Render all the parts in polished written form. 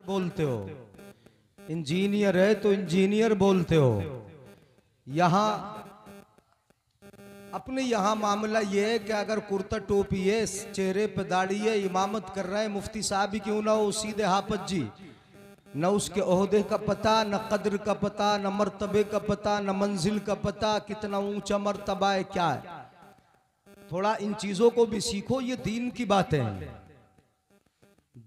बोलते हो, इंजीनियर है तो इंजीनियर बोलते हो। यहां अपने यहां मामला ये है कि अगर कुर्ता टोपी है, चेहरे पे दाढ़ी है, इमामत कर रहे हैं, मुफ्ती साहब ही क्यों ना हो, सीधे हाफज जी, न उसके ओहदे का पता, न कद्र का पता, न मर्तबे का पता, न मंजिल का पता, कितना ऊंचा मर्तबा है, क्या है। थोड़ा इन चीजों को भी सीखो, ये दीन की बातें हैं।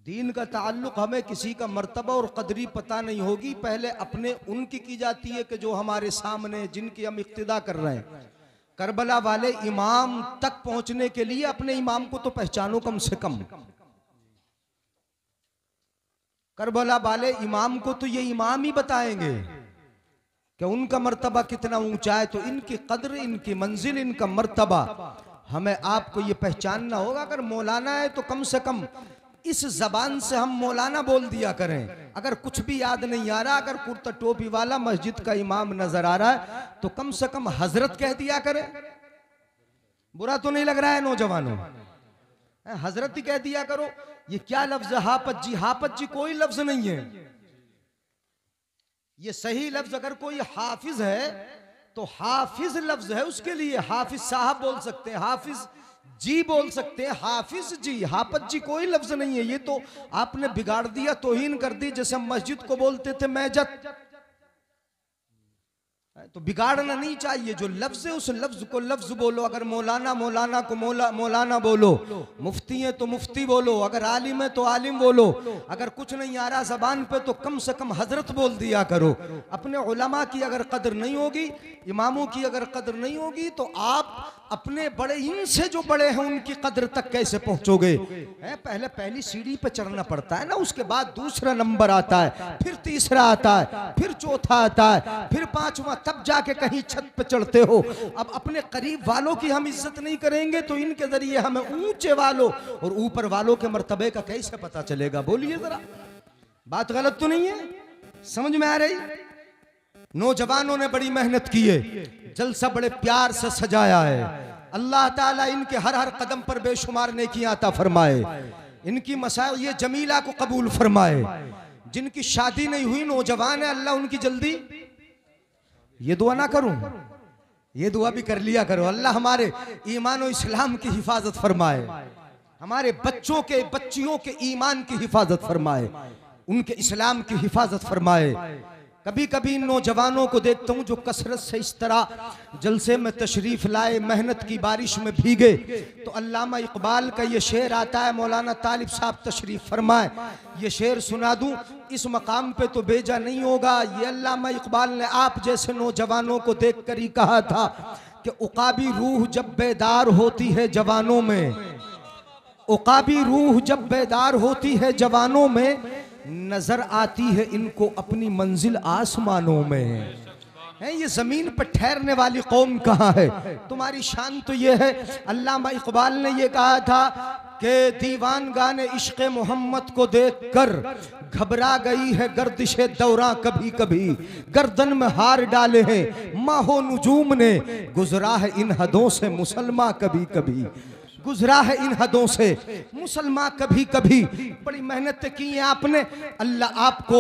दीन का ताल्लुक हमें किसी का मर्तबा और कदरी पता नहीं होगी, पहले अपने उनकी की जाती है कि जो हमारे सामने, जिनकी हम इक्तिदा कर रहे हैं। करबला वाले इमाम तक पहुंचने के लिए अपने इमाम को तो पहचानो कम से कम। करबला वाले इमाम को तो ये इमाम ही बताएंगे कि उनका मर्तबा कितना ऊंचा है। तो इनकी कद्र, इनकी मंजिल, इनका मर्तबा हमें आपको ये पहचानना होगा। अगर मौलाना है तो कम से कम इस जबान से हम मौलाना बोल दिया करें। अगर कुछ भी याद नहीं आ रहा, अगर कुर्ता टोपी वाला मस्जिद का इमाम नजर आ रहा है तो कम से कम हजरत कह दिया करें। बुरा तो नहीं लग रहा है नौजवानों? हजरत ही कह दिया करो। ये क्या लफ्ज है हाफज जी? हाफज जी कोई लफ्ज नहीं है। ये सही लफ्ज अगर कोई हाफिज है तो हाफिज लफ्ज है उसके लिए। हाफिज साहब बोल सकते हैं, हाफिज जी बोल सकते हैं, हाफिज जी। हाफज जी कोई लफ्ज नहीं है। ये तो आपने बिगाड़ दिया, तौहीन कर दी। जैसे हम मस्जिद को बोलते थे मैजत, तो बिगाड़ना नहीं चाहिए। जो लफ्ज है उस लफ्ज को लफ्ज बोलो। अगर मौलाना, मौलाना को मौलाना बोलो। मुफ्ती है तो मुफ्ती बोलो। अगर आलिम है तो आलिम बोलो। अगर कुछ नहीं आ रहा जबान पे तो कम से कम हजरत बोल दिया करो। अपने उलमा की अगर कदर नहीं होगी, इमामों की अगर कदर नहीं होगी, तो आप अपने बड़े इनसे जो बड़े हैं उनकी कदर तक कैसे पहुंचोगे? पहले पहली सीढ़ी पे चढ़ना पड़ता है ना, उसके बाद दूसरा नंबर आता है, फिर तीसरा आता है, फिर चौथा आता है, फिर पांचवा, तब जाके कहीं छत पे चढ़ते हो। अब अपने करीब वालों की हम इज्जत नहीं करेंगे तो इनके जरिए हमें ऊंचे वालों और ऊपर वालों के मर्तबे का कैसे पता चलेगा? बोलिए जरा, बात गलत तो नहीं है? समझ में आ रही? नौजवानों ने बड़ी मेहनत की है, जलसा बड़े प्यार से सजाया है। अल्लाह ताला इनके हर हर कदम पर बेशुमार नेकियां अता फरमाए। इनकी मसाइल ये जमीला को कबूल फरमाए। जिनकी शादी नहीं हुई, नौजवान है, अल्लाह उनकी जल्दी, ये दुआ ना करूं, ये दुआ भी कर लिया करो, अल्लाह हमारे ईमान और इस्लाम की हिफाजत फरमाए, हमारे बच्चों के, बच्चियों के ईमान की हिफाजत फरमाए, उनके इस्लाम की हिफाजत फरमाए। कभी कभी नौजवानों को देखता हूँ जो कसरत से इस तरह जलसे में तशरीफ लाए, मेहनत की बारिश में भीगे, तो अल्लामा इकबाल का ये शेर आता है, मौलाना तालिब साहब तशरीफ फरमाए, ये शेर सुना दूं। इस मकाम पे तो भेजा नहीं होगा। ये अल्लामा इकबाल ने आप जैसे नौजवानों को देख कर ही कहा था कि उकाबी रूह जब बेदार होती है जवानों में, उकाबी रूह जब बेदार होती है जवानों में, नजर आती है इनको अपनी मंजिल आसमानों में। है ये जमीन पर ठहरने वाली कौम कहाँ है? तुम्हारी शान तो ये है। अल्लामा इकबाल ने ये कहा था कि दीवान गाने इश्क़ मोहम्मद को देखकर घबरा गई है गर्दिशे दौरा, कभी कभी गर्दन में हार डाले हैं माहो नुजूम ने, गुजरा है इन हदों से मुसलमान कभी कभी, गुजरा है इन हदों से मुसलमान कभी कभी। बड़ी मेहनत की है आपने, अल्लाह आपको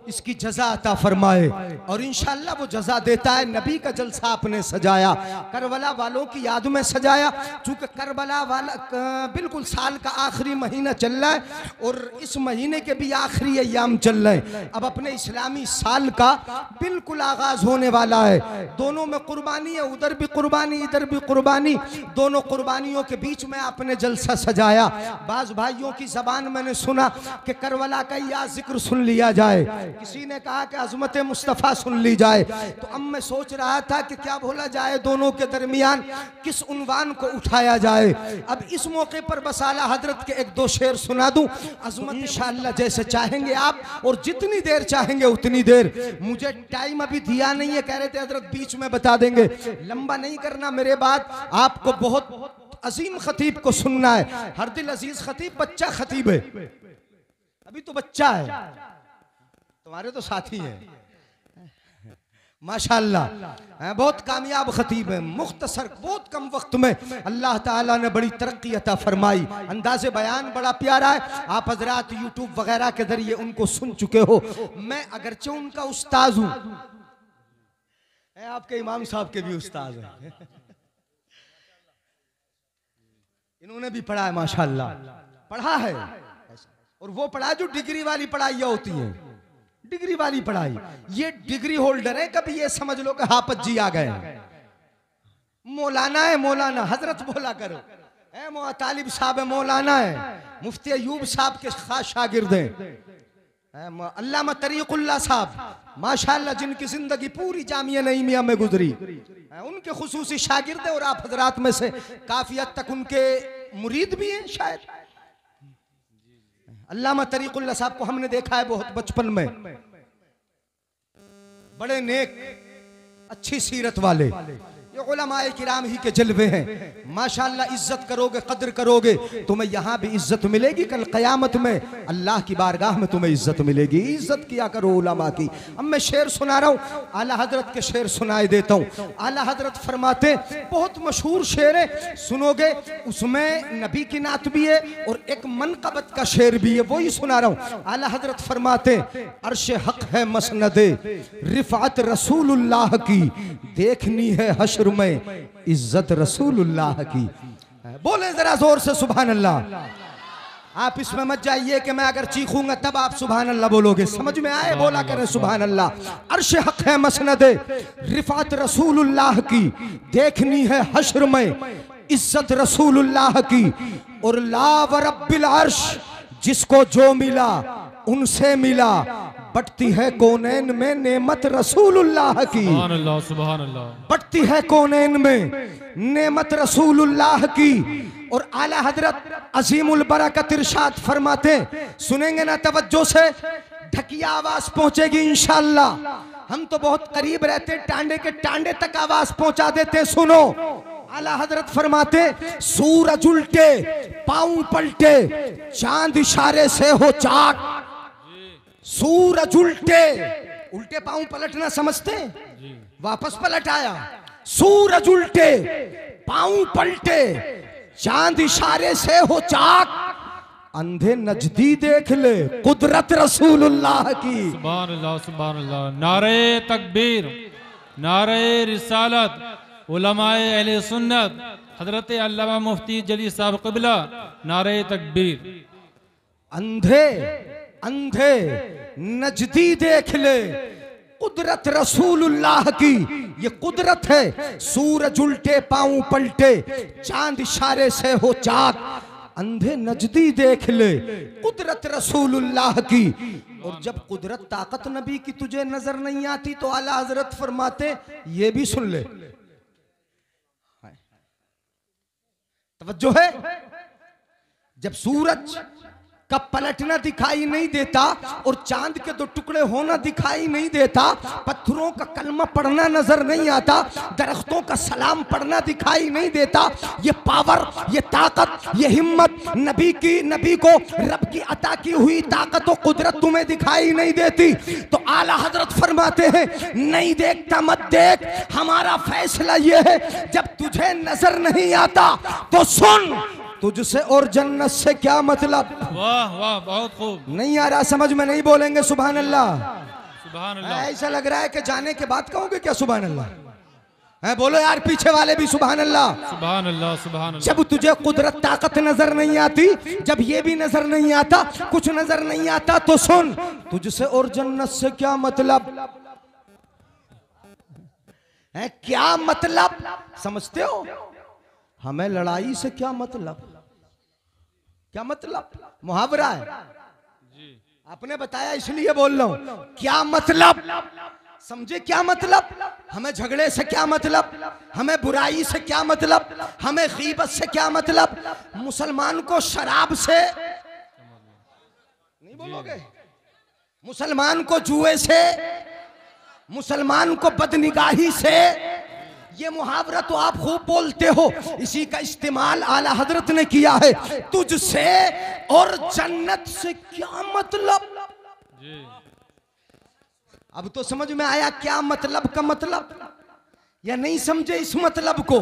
इसकी जजा अता फरमाए और इंशाअल्लाह वो जजा देता है। नबी का जलसा आपने सजाया, करबला वालों की याद में सजाया। चूंकि करबला वाला बिल्कुल साल का आखिरी महीना चल रहा है और इस महीने के भी आखिरी अय्याम चल रहे हैं। अब अपने इस्लामी साल का बिल्कुल आगाज होने वाला है। दोनों में कुर्बानी है, उधर भी कुर्बानी, इधर भी कुर्बानी। दोनों कुर्बानियों के बीच में आपने जलसा सजाया। बाज भाइयों की जबान मैंने सुना कि करबला का या जिक्र सुन लिया जाए, किसी ने कहा कि अज़मत मुस्तफ़ा सुन ली जाए। तो अब मैं सोच रहा था कि क्या बोला जाए, दोनों के दरमियान किस उन्वान को उठाया जाए। अब इस मौके पर बस आला हजरत के एक दो शेर सुना दूं। अज़मत इंशाअल्लाह जैसे चाहेंगे आप और जितनी देर चाहेंगे उतनी देर। मुझे टाइम अभी दिया नहीं है, कह रहे थे हजरत बीच में बता देंगे, लंबा नहीं करना मेरे बात। आपको बहुत अजीम खतीब को सुनना है। हरदिल अजीज खतीब बच्चा खतीब है, अभी तो बच्चा है, तुम्हारे तो साथी हैं। माशाअल्लाह बहुत कामयाब खतीब है। मुख्तसर बहुत कम वक्त में अल्लाह ताला ने बड़ी तरक्की अता फरमाई। अंदाज़े बयान बड़ा प्यारा है। आप हजरात यूट्यूब वगैरह के जरिए उनको सुन चुके हो। मैं अगरचे उनका उस्ताद हूँ, आपके इमाम साहब के भी उस्ताद हैं। इन्होंने भी पढ़ा है माशाअल्लाह, पढ़ा है। और वो पढ़ा जो डिग्री वाली पढ़ाइयाँ होती हैं, डिग्री वाली पढ़ाई। ये डिग्री होल्डर है, कभी ये समझ लो कि हाफिज जी आ गए। मौलाना है, मौलाना हजरत बोला करो। तालिब साहब है, मौलाना है। मुफ्ती अयूब साहब के खास शागिर्द हैं। अल्लामा तरीकुल्लाह साहब माशाअल्लाह, जिनकी जिंदगी पूरी जामिया नईमिया में गुजरी, उनके खुसूसी शागिर्द हैं। और आप हजरात में से काफी हद तक उनके मुरीद भी हैं शायद। अल्लामा तरीकुल्लाह साहब को हमने देखा है बहुत बचपन में, बड़े नेक अच्छी सीरत वाले। ये उलमाए किराम ही के जलवे हैं माशाअल्लाह। इज्जत करोगे, कद्र करोगे, तुम्हें यहाँ भी इज्जत मिलेगी, कल क़यामत में अल्लाह की बारगाह में तुम्हें इज्जत मिलेगी। इज्जत किया करो उलमा की। अब मैं शेर सुना रहा हूँ, आला हजरत के शेर सुनाए देता हूँ। आला हजरत फरमाते, बहुत मशहूर शेर है, सुनोगे। उसमें नबी की नात भी है और एक मनक़बत का शेर भी है, वही सुना रहा हूँ। आला हजरत फरमाते, अर्श हक है मसनदे रिफ़ात रसूलुल्लाह की, देखनी है हश्र में इज्जत रसूलुल्लाह की। बोले जरा जोर से सुभान अल्लाह। आप इसमें मत जाइए कि मैं अगर चीखूंगा तब आप सुभान अल्लाह बोलोगे, समझ में आए, बोला करें सुभान अल्लाह। अर्श हक है मसनदे रिफात रसूलुल्लाह की, देखनी है हश्र में इज्जत रसूलुल्लाह की। और ला व रब्बिल अर्श, जिसको जो मिला उनसे मिला, बढ़ती है कौनैन में नेमत रसूलुल्लाह की। सुभान अल्लाह, सुभान अल्लाह। बढ़ती है कौनैन में नेमत रसूलुल्लाह की। और आला हजरत अजीमुल बरकत इरशाद फरमाते, सुनेंगे ना तवज्जो से, ढकिया आवाज पहुंचेगी इंशाअल्लाह। हम तो बहुत करीब रहते, टांडे के टांडे तक आवाज पहुंचा देते। सुनो, आला हजरत फरमाते, सूरज उल्टे पांव पलटे, चांद इशारे से हो चाक। सूरज उल्टे, उल्टे पांव पलटना समझते, वापस पलट आया। सूरज उल्टे पांव पलटे, चांद इशारे से हो चाक, अंधे नजदी देख ले कुदरत रसूलुल्लाह की। सुभान अल्लाह, सुभान अल्लाह। नारे तकबीर, नारे रिसालत, उलमाए अहले सुन्नत, हजरत अल्लामा मुफ्ती जली साहब क़िबला, नारे तकबीर। अंधे अंधे नजदी देख ले कुदरत रसूलुल्लाह की, ये कुदरत है। सूरज उल्टे पांव पलटे, चांद इशारे से हो चाक, अंधे नजदी देख ले कुदरत रसूलुल्लाह की। और जब कुदरत ताकत नबी की तुझे नजर नहीं आती तो आला हजरत फरमाते, ये भी सुन ले, तवज्जो है। जब सूरज का पलटना दिखाई नहीं देता और चांद के दो टुकड़े होना दिखाई नहीं देता, पत्थरों का कलमा पढ़ना नजर नहीं आता, दरख्तों का सलाम पढ़ना दिखाई नहीं देता, ये पावर, ये ताकत, ये हिम्मत नबी की, नबी को रब की अता की हुई ताकत और कुदरत तुम्हें दिखाई नहीं देती तो आला हजरत फरमाते हैं, नहीं देखता मत देख, हमारा फैसला ये है, जब तुझे नजर नहीं आता तो सुन, तुझसे और जन्नत से क्या मतलब। वाह वाह, बहुत खूब। नहीं आ रहा समझ में, नहीं बोलेंगे सुभान अल्लाह, सुभान अल्लाह। ऐसा लग रहा है कि जाने के बाद कहोगे क्या सुभान अल्लाह है? बोलो यार पीछे वाले भी सुभान अल्लाह, सुभान अल्लाह, सुभान अल्लाह। जब तुझे कुदरत ताकत नजर नहीं आती, जब ये भी नजर नहीं आता, कुछ नजर नहीं आता तो सुन, तुझसे और जन्नत से क्या मतलब है? क्या मतलब समझते हो? हमें लड़ाई से क्या मतलब, क्या मतलब? मुहावरा है, आपने बताया इसलिए बोल रहा हूं। क्या मतलब समझे? क्या मतलब? हमें झगड़े से क्या मतलब, हमें बुराई से क्या मतलब, हमें गीबत से क्या मतलब, मुसलमान को शराब से नहीं बोलोगे, मुसलमान को जुए से, मुसलमान को बदनिगाही से। ये मुहावरा तो आप खूब बोलते हो, इसी का इस्तेमाल आला हजरत ने किया है। तुझसे और जन्नत से क्या मतलब? अब तो समझ में आया क्या मतलब का मतलब, या नहीं समझे इस मतलब को?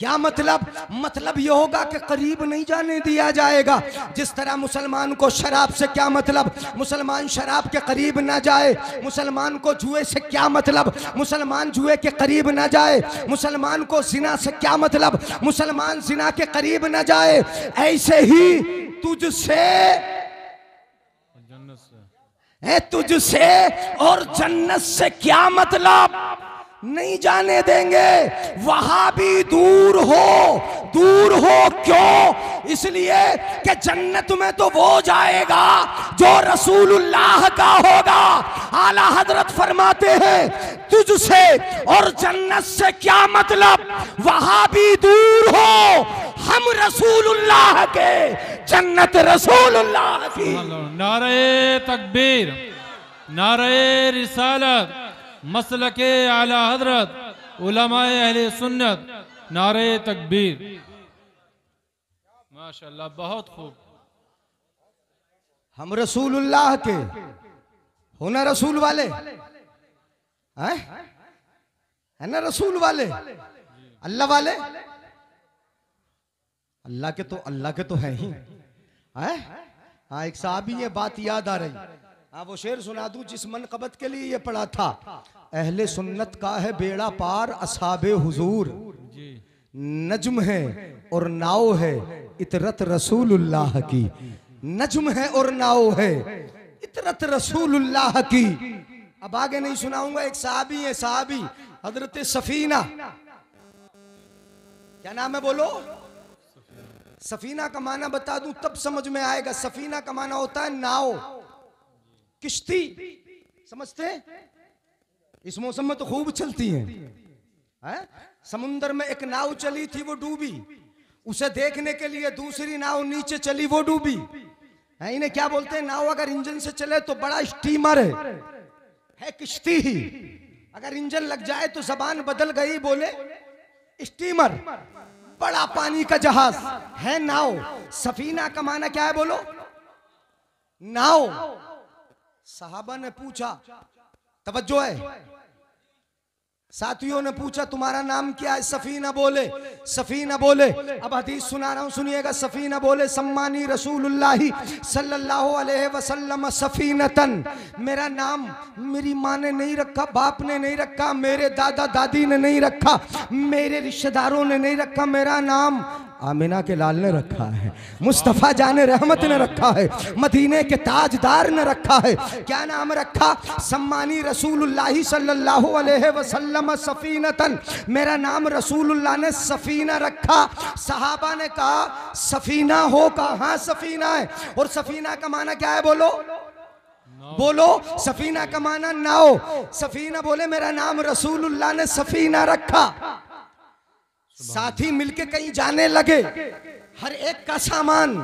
क्या मतलब? मतलब यह होगा कि करीब नहीं जाने दिया जाएगा। जिस तरह मुसलमान को शराब से क्या मतलब, मुसलमान शराब के करीब ना जाए। मुसलमान को जुए से क्या मतलब, मुसलमान जुए के करीब ना जाए। मुसलमान को जिना से क्या मतलब, मुसलमान जिना के करीब ना जाए। ऐसे ही तुझसे और जन्नत से क्या मतलब, नहीं जाने देंगे। वहां भी दूर हो क्यों? इसलिए कि जन्नत में तो वो जाएगा जो रसूलुल्लाह का होगा। आला हजरत फरमाते हैं तुझसे और जन्नत से क्या मतलब, वहां भी दूर हो, हम रसूलुल्लाह के, जन्नत रसूलुल्लाह की। नारे तकबीर, नारे रिसालत, मसलके आला हजरत, उलमाए अहले सुन्नत, नारे तकबीर। माशाअल्लाह, बहुत खूब। हम रसूलुल्लाह के हो ना, रसूल वाले हैं, है ना रसूल वाले, अल्लाह वाले। अल्लाह के तो हैं ही हैं। हाँ, एक साहबी ये बात याद आ रही। हाँ, वो शेर सुना दूं जिस मनकबत के लिए ये पढ़ा था। अहले सुन्नत का है बेड़ा पार, असहाबे हुजूर नज्म है और नाव है, इतरत रसूलुल्लाह की। नज्म है और नाव है, इतरत रसूलुल्लाह की। अब आगे नहीं सुनाऊंगा। एक साहबी है, साहबी हजरत सफीना। क्या नाम है बोलो? सफीना का माना बता दूं तब समझ में आएगा। सफीना का माना होता है नाव, किश्ती। समझते हैं? इस मौसम में तो खूब चलती हैं। समुंदर में एक नाव चली थी, वो डूबी। उसे देखने के लिए दूसरी नाव नीचे चली, वो डूबी। इन्हें क्या बोलते हैं? नाव अगर इंजन से चले तो बड़ा स्टीमर है किश्ती ही। अगर इंजन लग जाए तो जबान बदल गई, बोले स्टीमर, बड़ा पानी का जहाज है नाव। सफीना का माना क्या है बोलो? नाव। सहाबा ने पूछा, तवज्जो है, साथियों ने पूछा तुम्हारा नाम क्या है? सफीना बोले, सफीना बोले। अब हदीस सुना रहा हूं, सुनिएगा। सफीना बोले, सम्मानी रसूलुल्लाही सल्लल्लाहु अलैहि वसल्लम सफीनतन। मेरा नाम मेरी माँ ने नहीं रखा, बाप ने नहीं रखा, मेरे दादा दादी ने नहीं रखा, मेरे रिश्तेदारों ने नहीं रखा। मेरा नाम आमिना के लाल ने रखा है, मुस्तफ़ा जाने रहमत ने रखा है, मदीने के ताजदार ने रखा है। क्या नाम रखा? सम्मानी रसूलुल्लाही सल्लल्लाहु अलैहि वसल्लम सफीनतन। मेरा नाम रसूलुल्लाह ने सफीना रखा। सहाबा ने कहा सफीना हो? कहा हाँ सफीना है। और सफीना का माना क्या है बोलो? बोलो। सफीना का माना नाव। सफीना बोले मेरा नाम रसूलुल्लाह ने सफीना रखा। साथी मिलके कहीं जाने लगे, हर एक का सामान,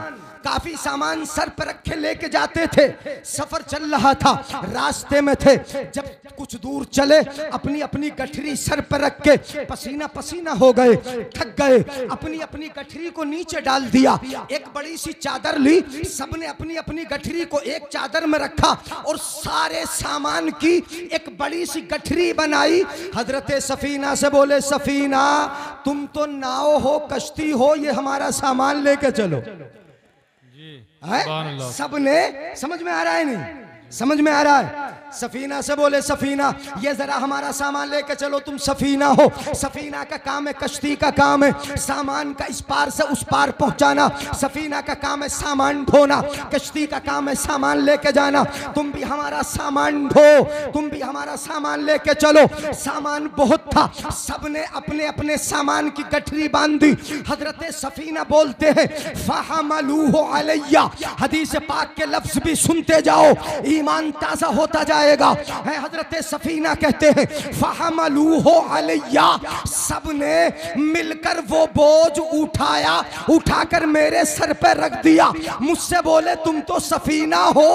काफी सामान सर पर रखे लेके जाते थे। सफर चल रहा था, रास्ते में थे। जब कुछ दूर चले, अपनी अपनी गठरी सर पर रख के पसीना पसीना हो गए, थक गए, अपनी अपनी गठरी को नीचे डाल दिया। एक बड़ी सी चादर ली, सबने अपनी अपनी गठरी को एक चादर में रखा और सारे सामान की एक बड़ी सी गठरी बनाई। हजरत सफीना से बोले, सफीना तुम तो नाव हो, कश्ती हो, ये हमारा सामान लेके चलो। सबने, समझ में आ रहा है नहीं? समझ में आ रहा है? सफीना से बोले, सफीना ये जरा हमारा सामान लेके चलो, तुम सफीना हो। सफीना का काम है, कश्ती का काम है सामान का इस पार से उस पार पहुंचाना। सफीना का काम है सामान ढोना, कश्ती का काम है सामान लेके जाना। तुम भी हमारा सामान ढो, तुम भी हमारा सामान लेके चलो। सामान बहुत था, सबने अपने अपने सामान की गठरी बांधी। हजरत सफीना बोलते हैं, फहमलूहु अलैया। हदीस पाक के लफ्ज भी सुनते जाओ, ईमान ताजा होता जाएगा। है हजरत सफीना कहते हैं, फहमलूहु अलैया। सबने मिलकर वो बोझ उठाया, उठाकर मेरे सर पर रख दिया। मुझसे बोले, तुम तो सफीना हो,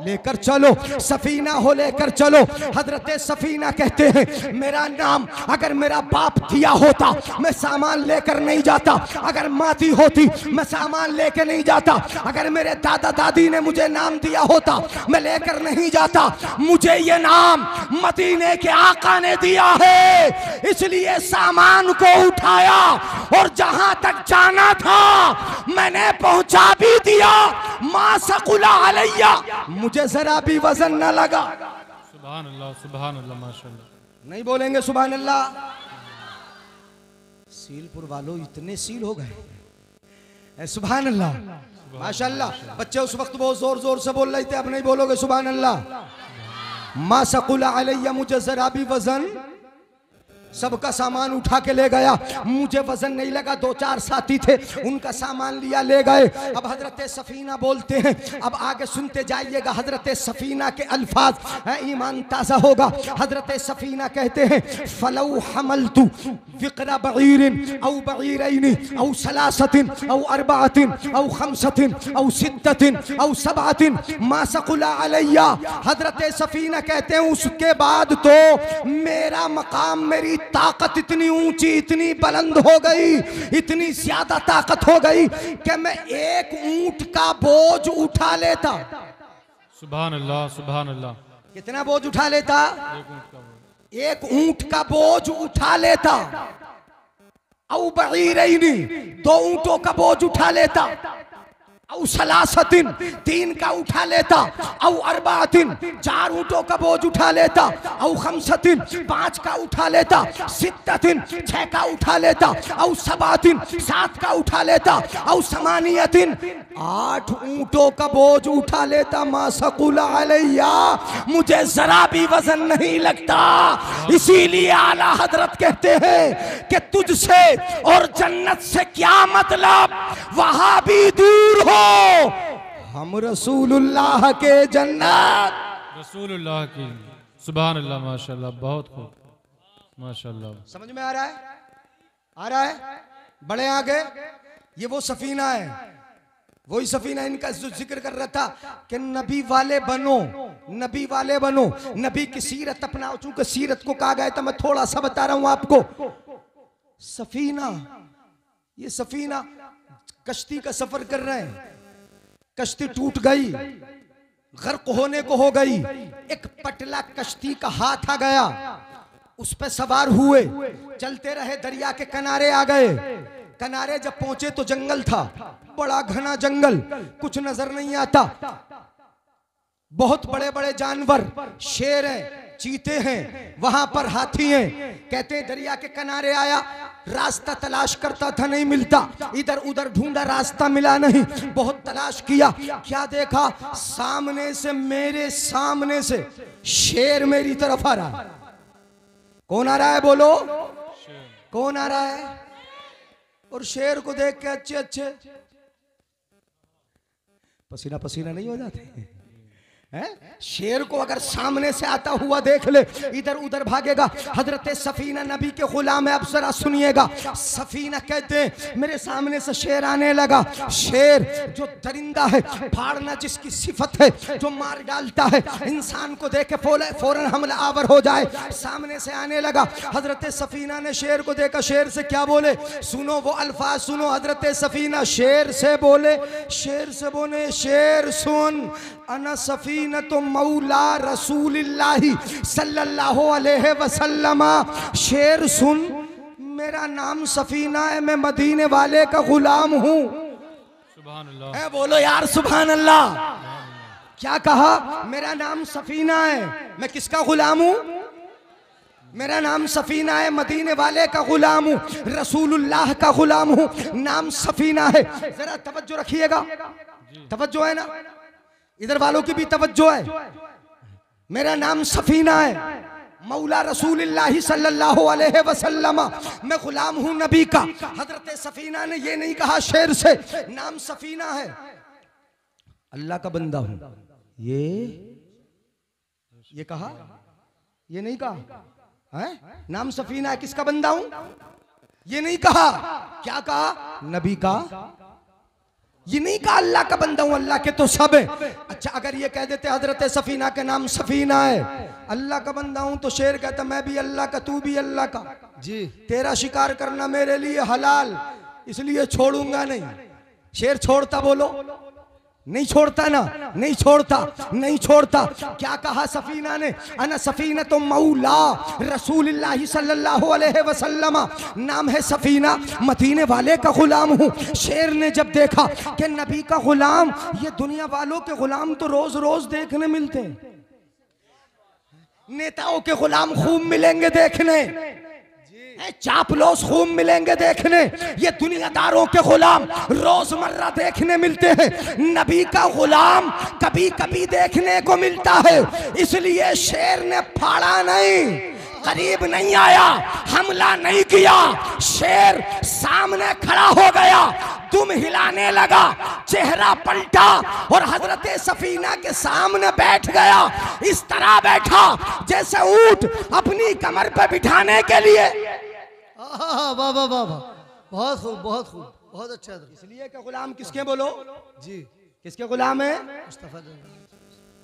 लेकर चलो। सफीना हो, लेकर चलो। हजरत सफीना कहते हैं, मेरा नाम अगर मेरा बाप दिया होता मैं सामान लेकर नहीं जाता, अगर माँ दी होती मैं सामान लेकर नहीं जाता, अगर मेरे दादा दादी ने मुझे नाम दिया होता मैं लेकर नहीं जाता। मुझे ये नाम मदीने के आका ने दिया है, इसलिए सामान को उठाया और जहां तक जाना था मैंने पहुंचा भी दिया। मा सकुला अलैया, मुझे जरा भी वजन न लगा। सुभान अल्लाह माशाअल्लाह। नहीं बोलेंगे सुभान अल्लाह? सीलपुर वालों इतने सील हो गए, सुभान अल्लाह माशाअल्लाह। बच्चे उस वक्त बहुत जोर जोर से बोल रहे थे, अब नहीं बोलोगे सुभान अल्लाह? मा सकुला अलैया, मुझे जरा भी वजन, सबका सामान उठा के ले गया, मुझे वजन नहीं लगा। 2-4 साथी थे, उनका सामान लिया ले गए। अब हजरत सफीना बोलते हैं, अब आगे सुनते जाइएगा हजरत सफीना के अल्फाज, ईमान ताज़ा होगा। हजरत सफीना कहते हैं फलौ हमलतु विक़रा बईरिन औ बईरैनि औ सलासतिन औ अरबातिन औ खमसतिन औ सित्ततिन औ सबअतिन मा सकुला अलैया। हजरत सफीना कहते हैं उसके बाद तो मेरा मकाम, मेरी ताकत इतनी ऊंची, इतनी बुलंद हो गई, इतनी ज्यादा ताकत हो गई कि मैं एक ऊंट का बोझ उठा लेता। सुभान अल्लाह सुभान अल्लाह। कितना बोझ उठा लेता? एक ऊंट का बोझ उठा लेता। औ बईरैनि, 2 ऊंटों का बोझ उठा लेता। औ सलासतिन, 3 का उठा लेता। औ अरबातिन, 4 ऊंटों का बोझ उठा लेता। औ खमसतिन, 5 का उठा लेता। सित्ततिन, 6 का उठा लेता। औ सबअतिन, 7 का उठा लेता। औ समानियतिन, 8 ऊंटों का बोझ उठा लेता। मा सकुला अलैया, मुझे जरा भी वजन नहीं लगता। इसीलिए आला हजरत कहते हैं कि तुझसे और जन्नत से क्या मतलब, वहां भी दूर हो, हम रसूलुल्लाह के जन्नत, रसूलुल्लाह की। सुभान अल्लाह माशाअल्लाह, बहुत खूब माशाअल्लाह। समझ में आ रहा है? आ रहा है? बड़े आगे ये वो सफीना है, वही सफीना इनका जो जिक्र कर रहा था कि नबी वाले बनो, नबी वाले बनो। नबी की सीरत अपनाओ, चूंकि सीरत को कहा गया था, मैं थोड़ा सा बता रहा हूं आपको। सफीना, ये सफीना कश्ती का सफर कर रहे हैं, कश्ती टूट गई, गर्क होने को हो गई। एक पटला कश्ती का हाथ आ गया, उस पे सवार हुए, चलते रहे, दरिया के किनारे आ गए। किनारे जब पहुंचे तो जंगल था, बड़ा घना जंगल, कुछ नजर नहीं आता। बहुत बड़े बड़े जानवर, शेर हैं, चीते हैं, वहां पर हाथी हैं। कहते हैं दरिया के किनारे आया, रास्ता तलाश करता था, नहीं मिलता, इधर उधर ढूंढा, रास्ता मिला नहीं, बहुत तलाश किया। क्या देखा? सामने से, मेरे सामने से शेर मेरी तरफ आ रहा है। कौन आ रहा है? बोलो, कौन आ रहा है? और शेर को देख के अच्छे अच्छे पसीना पसीना नहीं हो जाते हैं? शेर को अगर सामने से आता हुआ देख ले, इधर उधर भागेगा। हजरत सफीना नबी के गुलाम है, अब जरा सुनिएगा। सफीना कहते हैं मेरे सामने से शेर आने लगा। शेर जो दरिंदा है, फाड़ना जिसकी सिफत है, जो मार डालता है, इंसान को देख के फौरन हमला आवर हो जाए, सामने से आने लगा। हजरत सफीना ने शेर को देखा, शेर से क्या बोले? सुनो वो अल्फाज सुनो। हजरत सफीना शेर से बोले, शेर सुन, अना सफीना तो मौला रसूलिल्लाही सल्लल्लाहु अलैहि वसल्लम। शेर सुन, मेरा नाम सफीना है, मैं मदीने वाले का गुलाम हूँ। सुभान अल्लाह। बोलो यार सुभान अल्लाह। क्या कहा? मेरा नाम सफीना है, मैं किसका गुलाम हूँ? मेरा नाम सफीना है, मदीने वाले का गुलाम हूँ, रसूलुल्लाह का गुलाम हूँ, नाम सफीना है। जरा तवज्जो रखिएगा, तवज्जो है ना, इधर वालों की भी तवज्जो है। मेरा नाम सफीना है, मौला रसूलुल्लाह सल्लल्लाहु अलैहि वसल्लम, मैं गुलाम हूं नबी का। हजरत सफीना ने ये नहीं कहा शेर से, नाम सफीना है, अल्लाह का बंदा हूं, ये कहा, ये नहीं कहा है? नाम सफीना है, किसका बंदा हूं, ये नहीं कहा। क्या कहा? नबी का। ये नहीं कहा अल्लाह का बंदा हूं, अल्लाह के तो सब है। अच्छा, अगर ये कह देते हजरत सफीना का नाम सफीना है, अल्लाह का बंदा हूं, तो शेर कहता मैं भी अल्लाह का, तू भी अल्लाह का जी, तेरा शिकार करना मेरे लिए हलाल, इसलिए छोड़ूंगा नहीं। शेर छोड़ता? बोलो, नहीं छोड़ता ना, नहीं छोड़ता, नहीं छोड़ता। क्या कहा सफीना ने? अना सफीना तो मौला रसूलुल्लाह सल्लल्लाहु अलैहि वसल्लम, नाम है सफीना, मदीने वाले का गुलाम हूँ। शेर ने जब देखा कि नबी का गुलाम, ये दुनिया वालों के गुलाम तो रोज रोज देखने मिलते हैं, नेताओं के गुलाम खूब मिलेंगे देखने, चापलोस खूब मिलेंगे देखने, ये दुनियादारों के गुलाम रोजमर्रा देखने मिलते हैं। नबी का गुलाम कभी कभी देखने को मिलता है, इसलिए शेर ने फाड़ा नहीं, करीब नहीं आया, हमला नहीं किया। शेर सामने खड़ा हो गया, दुम हिलाने लगा, चेहरा पलटा और हजरत सफीना के सामने बैठ गया। इस तरह बैठा जैसे ऊंट अपनी कमर पर बिठाने के लिए। वाह वाह वाह वाह, बहुत खूब, बहुत खूब, बहुत अच्छा। इसलिए कि गुलाम किसके बोलो जी, किसके गुलाम है? मुस्तफा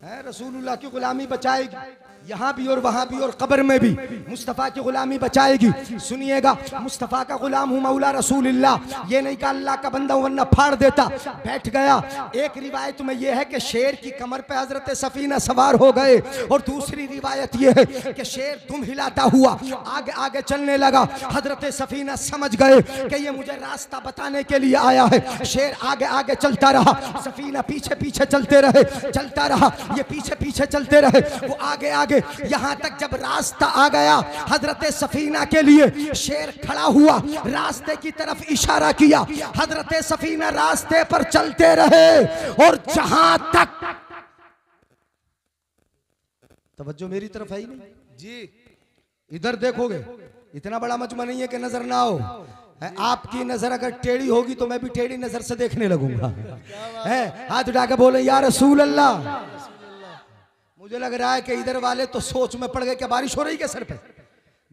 है रसूलुल्लाह की गुलामी बचाएगी, यहाँ भी और वहाँ भी और कब्र में भी मुस्तफ़ा की गुलामी बचाएगी। सुनिएगा, मुस्तफ़ा का गुलाम हूँ मौला रसूलुल्लाह, ये नहीं कहा अल्लाह का बंदा वरना फाड़ देता। बैठ गया। एक रिवायत में यह है कि शेर की कमर पे हजरत सफीना सवार हो गए, और दूसरी रिवायत यह है कि शेर दुम हिलाता हुआ आगे आगे चलने लगा। हजरत सफीना समझ गए कि ये मुझे रास्ता बताने के लिए आया है। शेर आगे आगे चलता रहा, सफीना पीछे पीछे चलते रहे, चलता रहा, ये पीछे पीछे चलते रहे, वो आगे आगे, यहां तक जब रास्ता आ गया हजरत सफीना के लिए, शेर खड़ा हुआ, रास्ते की तरफ इशारा किया, हजरत सफीना रास्ते पर चलते रहे, और जहां तक तवज्जो मेरी तरफ है ही नहीं जी, इधर देखोगे, इतना बड़ा मजमा नहीं है कि नजर ना हो। है, आपकी नजर अगर टेढ़ी होगी तो मैं भी टेढ़ी नजर से देखने लगूंगा। है, हाथ उठा के बोले या रसूल अल्लाह। मुझे लग रहा है कि इधर वाले तो सोच में पड़ गए कि बारिश हो रही है सर पे।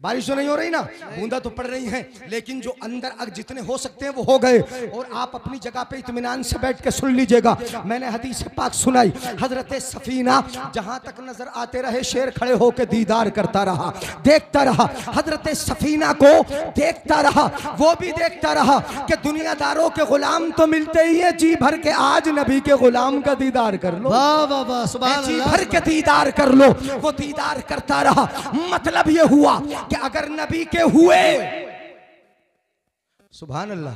बारिश तो नहीं हो रही ना, बूंदा तो पड़ रही है, लेकिन जो अंदर अग जितने हो सकते हैं वो हो गए। और आप अपनी जगह पे इत्मीनान से बैठ के सुन लीजिएगा, मैंने हदीस पाक सुनाई। हजरत सफीना जहां तक नजर आते रहे, शेर खड़े होकर दीदार करता रहा, देखता रहा, हजरत सफीना को देखता रहा। वो भी देखता रहा कि दुनियादारों के गुलाम तो मिलते ही है, जी भर के आज नबी के गुलाम का दीदार कर लो। वाह वाह वाह, सुभान जी अल्लाह। भर के दीदार कर लो। वो दीदार करता रहा। मतलब ये हुआ कि अगर नबी के हुए, सुभान अल्लाह,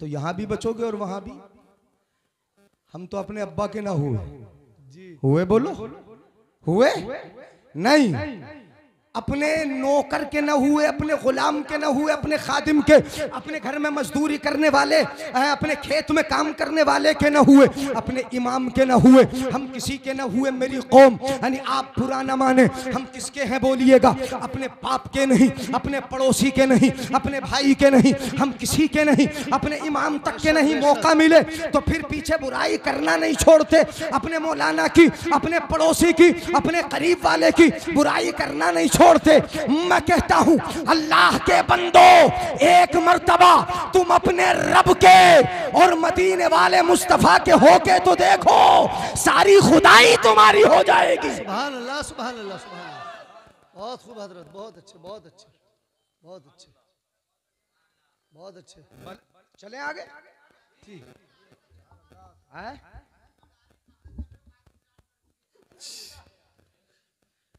तो यहां भी बचोगे और वहां भी। हम तो अपने अब्बा के ना हुए, हुए बोलो, हुए नहीं, अपने नौकर के न हुए, अपने गुलाम के न हुए, अपने खादिम के, अपने घर में मजदूरी करने वाले, अपने खेत में काम करने वाले के न हुए, अपने इमाम के न हुए, हम किसी के न हुए। मेरी कौम यानी आप बुरा न माने, हम किसके हैं बोलिएगा? अपने बाप के नहीं, अपने पड़ोसी के नहीं, अपने भाई के नहीं, हम किसी के नहीं, अपने इमाम तक के नहीं। मौका मिले तो फिर पीछे बुराई करना नहीं छोड़ते, अपने मौलाना की, अपने पड़ोसी की, अपने करीब वाले की बुराई करना नहीं छोड़ते। मैं कहता हूं अल्लाह के बंदो, एक मर्तबा तुम अपने रब के और मदीने वाले मुस्तफा के होके तो देखो, सारी खुदाई तुम्हारी हो जाएगी। सुभान अल्लाह, सुभान अल्लाह, सुभान अल्लाह। बहुत खूब हजरत, बहुत अच्छे, बहुत अच्छे, बहुत अच्छे, बहुत अच्छे। चले आगे जी।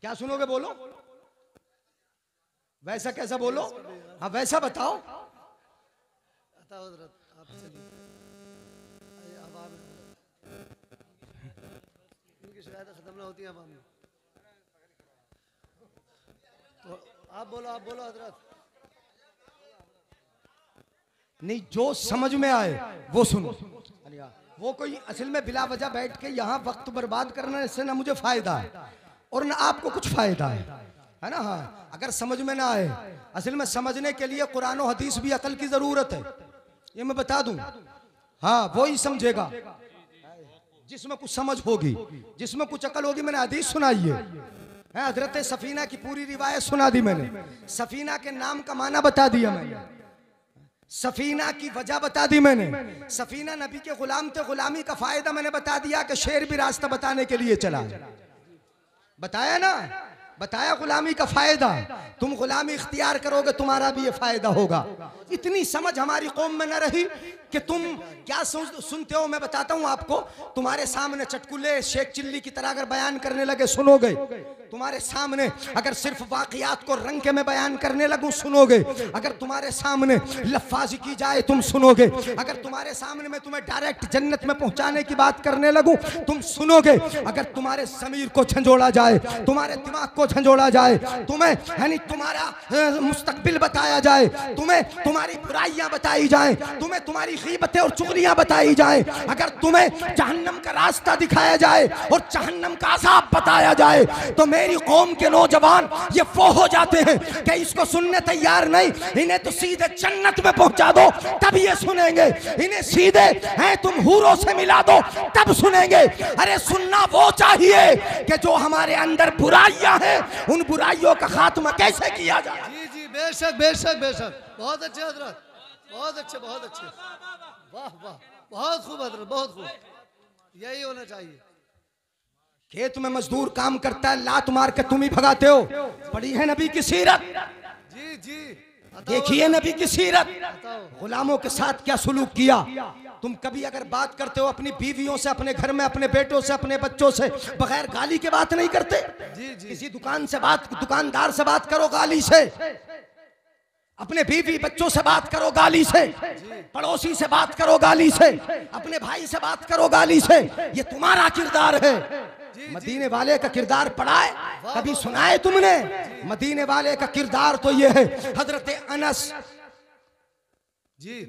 क्या सुनोगे बोलो? वैसा कैसा बोलो? हाँ वैसा बताओ। हजरत आप चलिए, इनकी शिकायतें खत्म ना होती हैं अवाम में, तो आप बोलो, आप बोलो हजरत। नहीं, जो समझ में आए वो सुनो। वो कोई असल में बिला वजह बैठ के यहाँ वक्त बर्बाद करने से ना मुझे फायदा है और ना आपको कुछ फायदा है ना। हाँ, अगर समझ में ना आए, असल में समझने के लिए कुरान और हदीस भी अकल की जरूरत है, ये मैं बता दूं। हाँ, वो ही समझेगा जिसमें कुछ समझ होगी, जिसमें कुछ अकल होगी। मैंने हदीस सुनाई है, हजरत सफीना की पूरी रिवायत सुना दी मैंने, सफीना के नाम का माना बता दिया मैंने, सफीना की वजह बता दी मैंने। सफीना नबी के गुलाम थे, गुलामी का फायदा मैंने बता दिया कि शेर भी रास्ता बताने के लिए चला, बताया ना, बताया गुलामी का फायदा, तुम गुलामी इख्तियार करोगे तुम्हारा भी ये फायदा होगा। इतनी समझ हमारी कौम में न रही कि तुम क्या सुनते हो। मैं बताता हूं आपको, तुम्हारे सामने चटकुले शेख चिल्ली की तरह अगर बयान करने लगे सुनोगे, तुम्हारे सामने अगर सिर्फ वाकयात को रंग के में बयान करने लगूं सुनोगे, अगर तुम्हारे सामने लफ्फाजी की जाए तुम सुनोगे, अगर तुम्हारे सामने मैं तुम्हें डायरेक्ट जन्नत में पहुंचाने की बात करने लगूं तुम सुनोगे, अगर तुम्हारे ज़मीर को झंझोड़ा जाए, तुम्हारे दिमाग को झंझोड़ा जाए, तुम्हें यानी तुम्हारा मुस्तकबिल बताया जाए, तुम्हें तुम्हारी बुराइयां बताई जाए, तुम्हें तुम्हारी गीबतें और चुगलियां बताई जाए, अगर तुम्हें जहन्नम का रास्ता दिखाया जाए और जहन्नम का अज़ाब बताया जाए, तो मेरी कौम के नौजवान ये वो हो जाते हैं कि इसको सुनने तैयार नहीं, इन्हें तो सीधे जन्नत में पहुंचा दो तब ये सुनेंगे, इन्हें सीधे हैं तुम हूरों से मिला दो तब सुनेंगे। अरे सुनना वो चाहिए कि जो हमारे अंदर बुराइयां हैं उन बुराइयों का खात्मा कैसे किया जाए। जी जी बेशक बेशक बेशक, बहुत अच्छे हजरत, बहुत अच्छे बहुत अच्छे, वाह वाह, बहुत खूब हजरत, बहुत खूब, यही होना चाहिए। खेत में मजदूर काम करता है, लात मार के तुम ही भगाते हो। पढ़ी है नबी की सीरत, जी जी, देखिए नबी की सीरत, गुलामों के साथ क्या सुलूक किया। तुम कभी अगर बात करते हो अपनी बीवियों से, अपने घर में अपने बेटों से, अपने बच्चों से, बगैर गाली के बात नहीं करते। जी जी, किसी दुकानदार से बात करो गाली से, अपने बीवी बच्चों से बात करो गाली से, पड़ोसी से बात करो गाली से, अपने भाई से बात करो गाली से। ये तुम्हारा किरदार है। मदीने वाले का किरदार पढ़ा है, कभी सुना है तुमने? मदीने वाले का किरदार तो ये है। हजरत अनस जी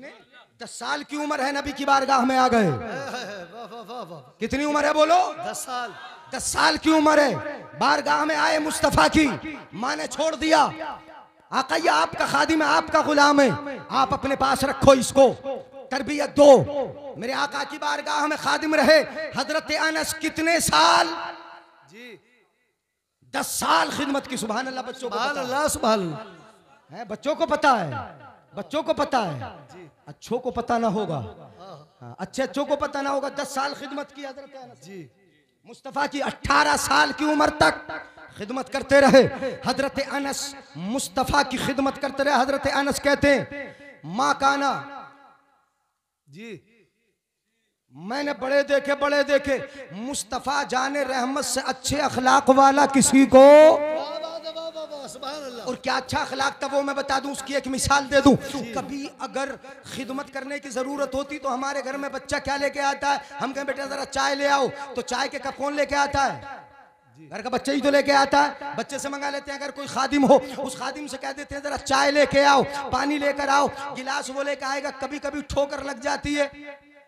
10 साल की उम्र है, नबी की बारगाह में आ गए। वाह वाह वाह वाह, कितनी उम्र है बोलो? 10 साल। 10 साल की उम्र है, बारगाह में आए मुस्तफा की। माँ ने छोड़ दिया, आका ये आपका खादिम है, आपका गुलाम है, आप अपने पास रखो, इसको तरबियत दो। मेरे आका की बारगाह में खादिम रहे हजरत अनस कितने साल? जी 10 साल खिदमत की। सुभान अल्लाह। बच्चों को सुभान पता अल्लाह सुभान अल्लाह है, बच्चों को पता है, बच्चों को पता है, अच्छों को पता ना होगा। हाँ, अच्छों को पता ना होगा। 10 साल खिदमत की हजरत अनस जी, मुस्तफा की। 18 साल की उम्र तक खिदमत करते रहे हजरत अनस, मुस्तफा की खिदमत करते रहे। हजरत अनस कहते हैं माँ काना, जी मैंने बड़े देखे, मुस्तफा जाने रहमत से अच्छे अखलाक वाला किसी को। वाह वाह वाह वाह वाह, सुभान अल्लाह। और क्या अच्छा अखलाक था वो मैं बता दूं, उसकी एक मिसाल दे दूं। कभी अगर खिदमत करने की जरूरत होती तो हमारे घर में बच्चा क्या लेके आता है, हम कहें बेटा जरा चाय ले आओ, तो चाय के कप कौन लेके आता है? घर का बच्चा ही तो लेके आता है। बच्चे से मंगा लेते हैं, अगर कोई खादिम हो उस खादिम से कह देते हैं जरा चाय लेके आओ, पानी लेकर आओ, गिलास वो लेकर आएगा। कभी कभी ठोकर लग जाती है,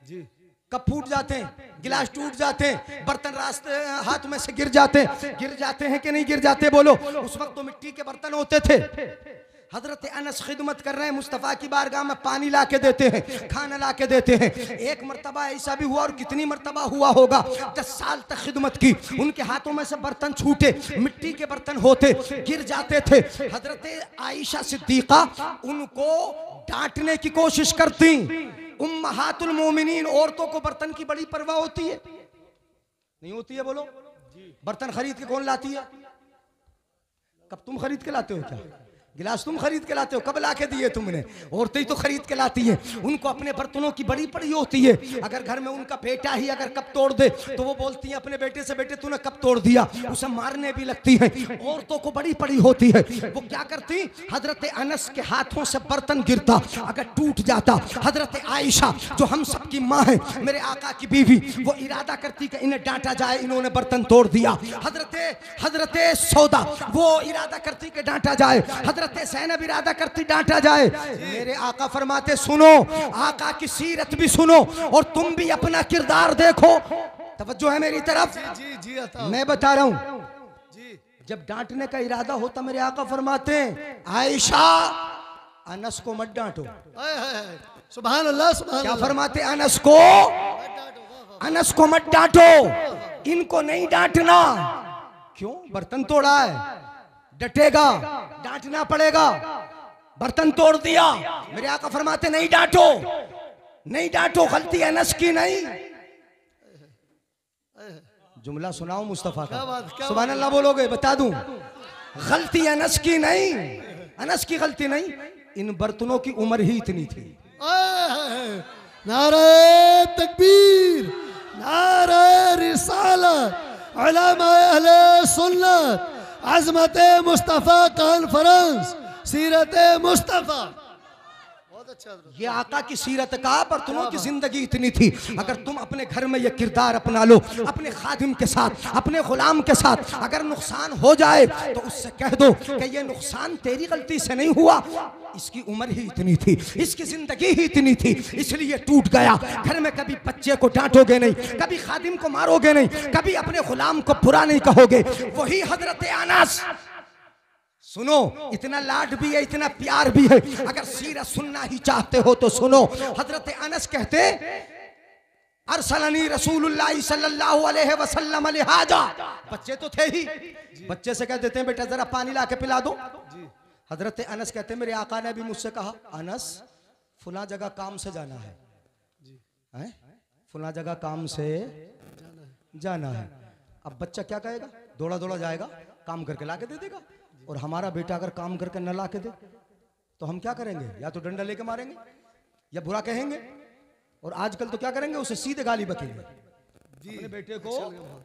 जी कप फूट जाते हैं, गिलास टूट जाते हैं, बर्तन रास्ते हाथ में से गिर जाते हैं कि नहीं गिर जाते बोलो? उस वक्त तो मिट्टी के बर्तन होते थे। हजरत अनस खिदमत कर रहे हैं, मुस्तफ़ा की बारगाह में पानी ला के देते हैं, खाना ला के देते हैं। एक मरतबा ऐसा भी हुआ, और कितनी मरतबा हुआ होगा, 10 साल तक खिदमत की, उनके हाथों में से बर्तन छूटे, मिट्टी के बर्तन होते, गिर जाते थे। हजरत आयशा सिद्दीका उनको डांटने की कोशिश करती। उम्महातुल मोमिनीन, औरतों को बर्तन की बड़ी परवाह होती है, नहीं होती है बोलो? बर्तन खरीद के कौन लाती है? कब तुम खरीद के लाते हो? क्या गिलास तुम खरीद के लाते हो? कब ला के दिए तुमने? औरतें ही तो खरीद के लाती हैं। उनको अपने बर्तनों की बड़ी पड़ी होती है। अगर घर में उनका बेटा ही अगर कप तोड़ दे तो वो बोलती हैं अपने बेटे से, बेटे तूने कप तोड़ दिया, उसे मारने भी लगती हैं। औरतों को बड़ी पड़ी होती है। वो क्या करती? हजरत अनस के हाथों से बर्तन गिरता, अगर टूट जाता, हजरत आयशा जो हम सब की माँ है, मेरे आका की बीवी, वो इरादा करती कि इन्हें डांटा जाए, इन्होंने बर्तन तोड़ दिया। हजरत सौदा वो इरादा करती कि डांटा जाए, हजरत ज़ैनब इरादा करती डांटा जाए। मेरे आका फरमाते सुनो, आका की सीरत भी सुनो और तुम भी अपना किरदार देखो। तवज्जो है मेरी तरफ? जी जी मैं बता रहा हूं, जी जब डांटने का इरादा होता मेरे आका फरमाते हैं आयशा अनस को मत डांटो। सुभान अल्लाह सुभान क्या अल्लाह। फरमाते? अनस को मत डांटो, इनको नहीं डांटना। क्यों? बर्तन तोड़ा है, डटेगा, डांटना पड़ेगा। बर्तन तोड़ दिया, मेरे आका फरमाते नहीं डांटो, नहीं डांटो, गलती अनस की नहीं। जुमला सुनाओ मुस्तफा क्या बात, का, क्या सुभान अल्लाह बोलोगे? बता दूं, गलती अनस की नहीं, अनस की गलती नहीं, इन बर्तनों की उम्र ही इतनी थी। नारे तकबीर, नारे रिसालत, उलमा अहले सुन्नत, अज़मत मुस्तफ़ा कॉन्फ्रेंस, सीरत मुस्तफ़ा। बहुत अच्छा हज़रत। ये आका की सीरत का बर्तनों की जिंदगी इतनी थी। अगर तुम अपने घर में ये किरदार अपना लो, अपने खादिम के साथ, अपने गुलाम के साथ, अगर नुकसान हो जाए तो उससे कह दो कि ये नुकसान तेरी गलती से नहीं हुआ, इसकी उम्र ही इतनी थी, इसकी जिंदगी ही इतनी थी, इसलिए टूट गया। घर में कभी बच्चे को डांटोगे नहीं, कभी खादिम को मारोगे नहीं, कभी अपने गुलाम को बुरा नहीं कहोगे। वही हजरत अनस, सुनो, इतना लाड भी है, इतना प्यार भी है। अगर सीरत सुनना ही चाहते हो तो सुनो। हजरत अनस कहते, अरसलनी रसूलुल्लाह सल्लल्लाहु अलैहि वसल्लम लिहाजा, बच्चे तो थे ही, बच्चे से कह देते हैं बेटा जरा पानी ला के पिला दो। हजरत अनस कहते हैं मेरे आका ने भी मुझसे कहा, अनस फुला जगह काम से जाना है, फुला जगह काम से जाना है। अब बच्चा क्या कहेगा? दौड़ा दौड़ा जाएगा, काम करके ला के दे देगा। और हमारा बेटा अगर काम करके न ला के दे तो हम क्या करेंगे? या तो डंडा लेके मारेंगे या बुरा कहेंगे, और आजकल तो क्या करेंगे, उसे सीधे गाली बकेंगे, अपने बेटे को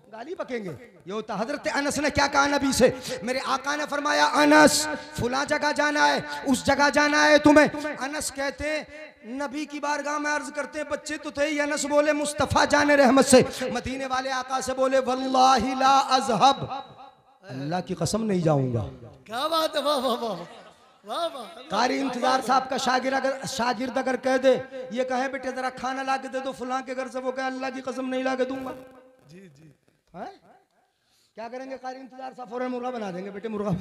गाली बकेंगे। ये होता। हजरत अनस ने क्या कहा नबी से? मेरे आका ने फरमाया, अनस फुला जगह जाना है, उस जगह जाना है तुम्हें। अनस कहते नबी की बारगाह में अर्ज करते, बच्चे तो थे ही। अनस बोले मुस्तफा जाने रहमत से, मदीने वाले आका से बोले, वल्लाहि ला अज़हब, अल्लाह की कसम नहीं जाऊंगा। क्या बात है, वाह वाह वाह वाह वाह। कारी इंतजार साहब का शागिर्द अगर कह दे, ये कहे बेटे जरा खाना ला के दे दो फुला के घर से, वो कहे अल्लाह की कसम नहीं ला के दूंगा, जी जी, है? क्या करेंगे कारी इंतजार साहब? फौरन मुर्गा बना देंगे, बेटे मुर्गा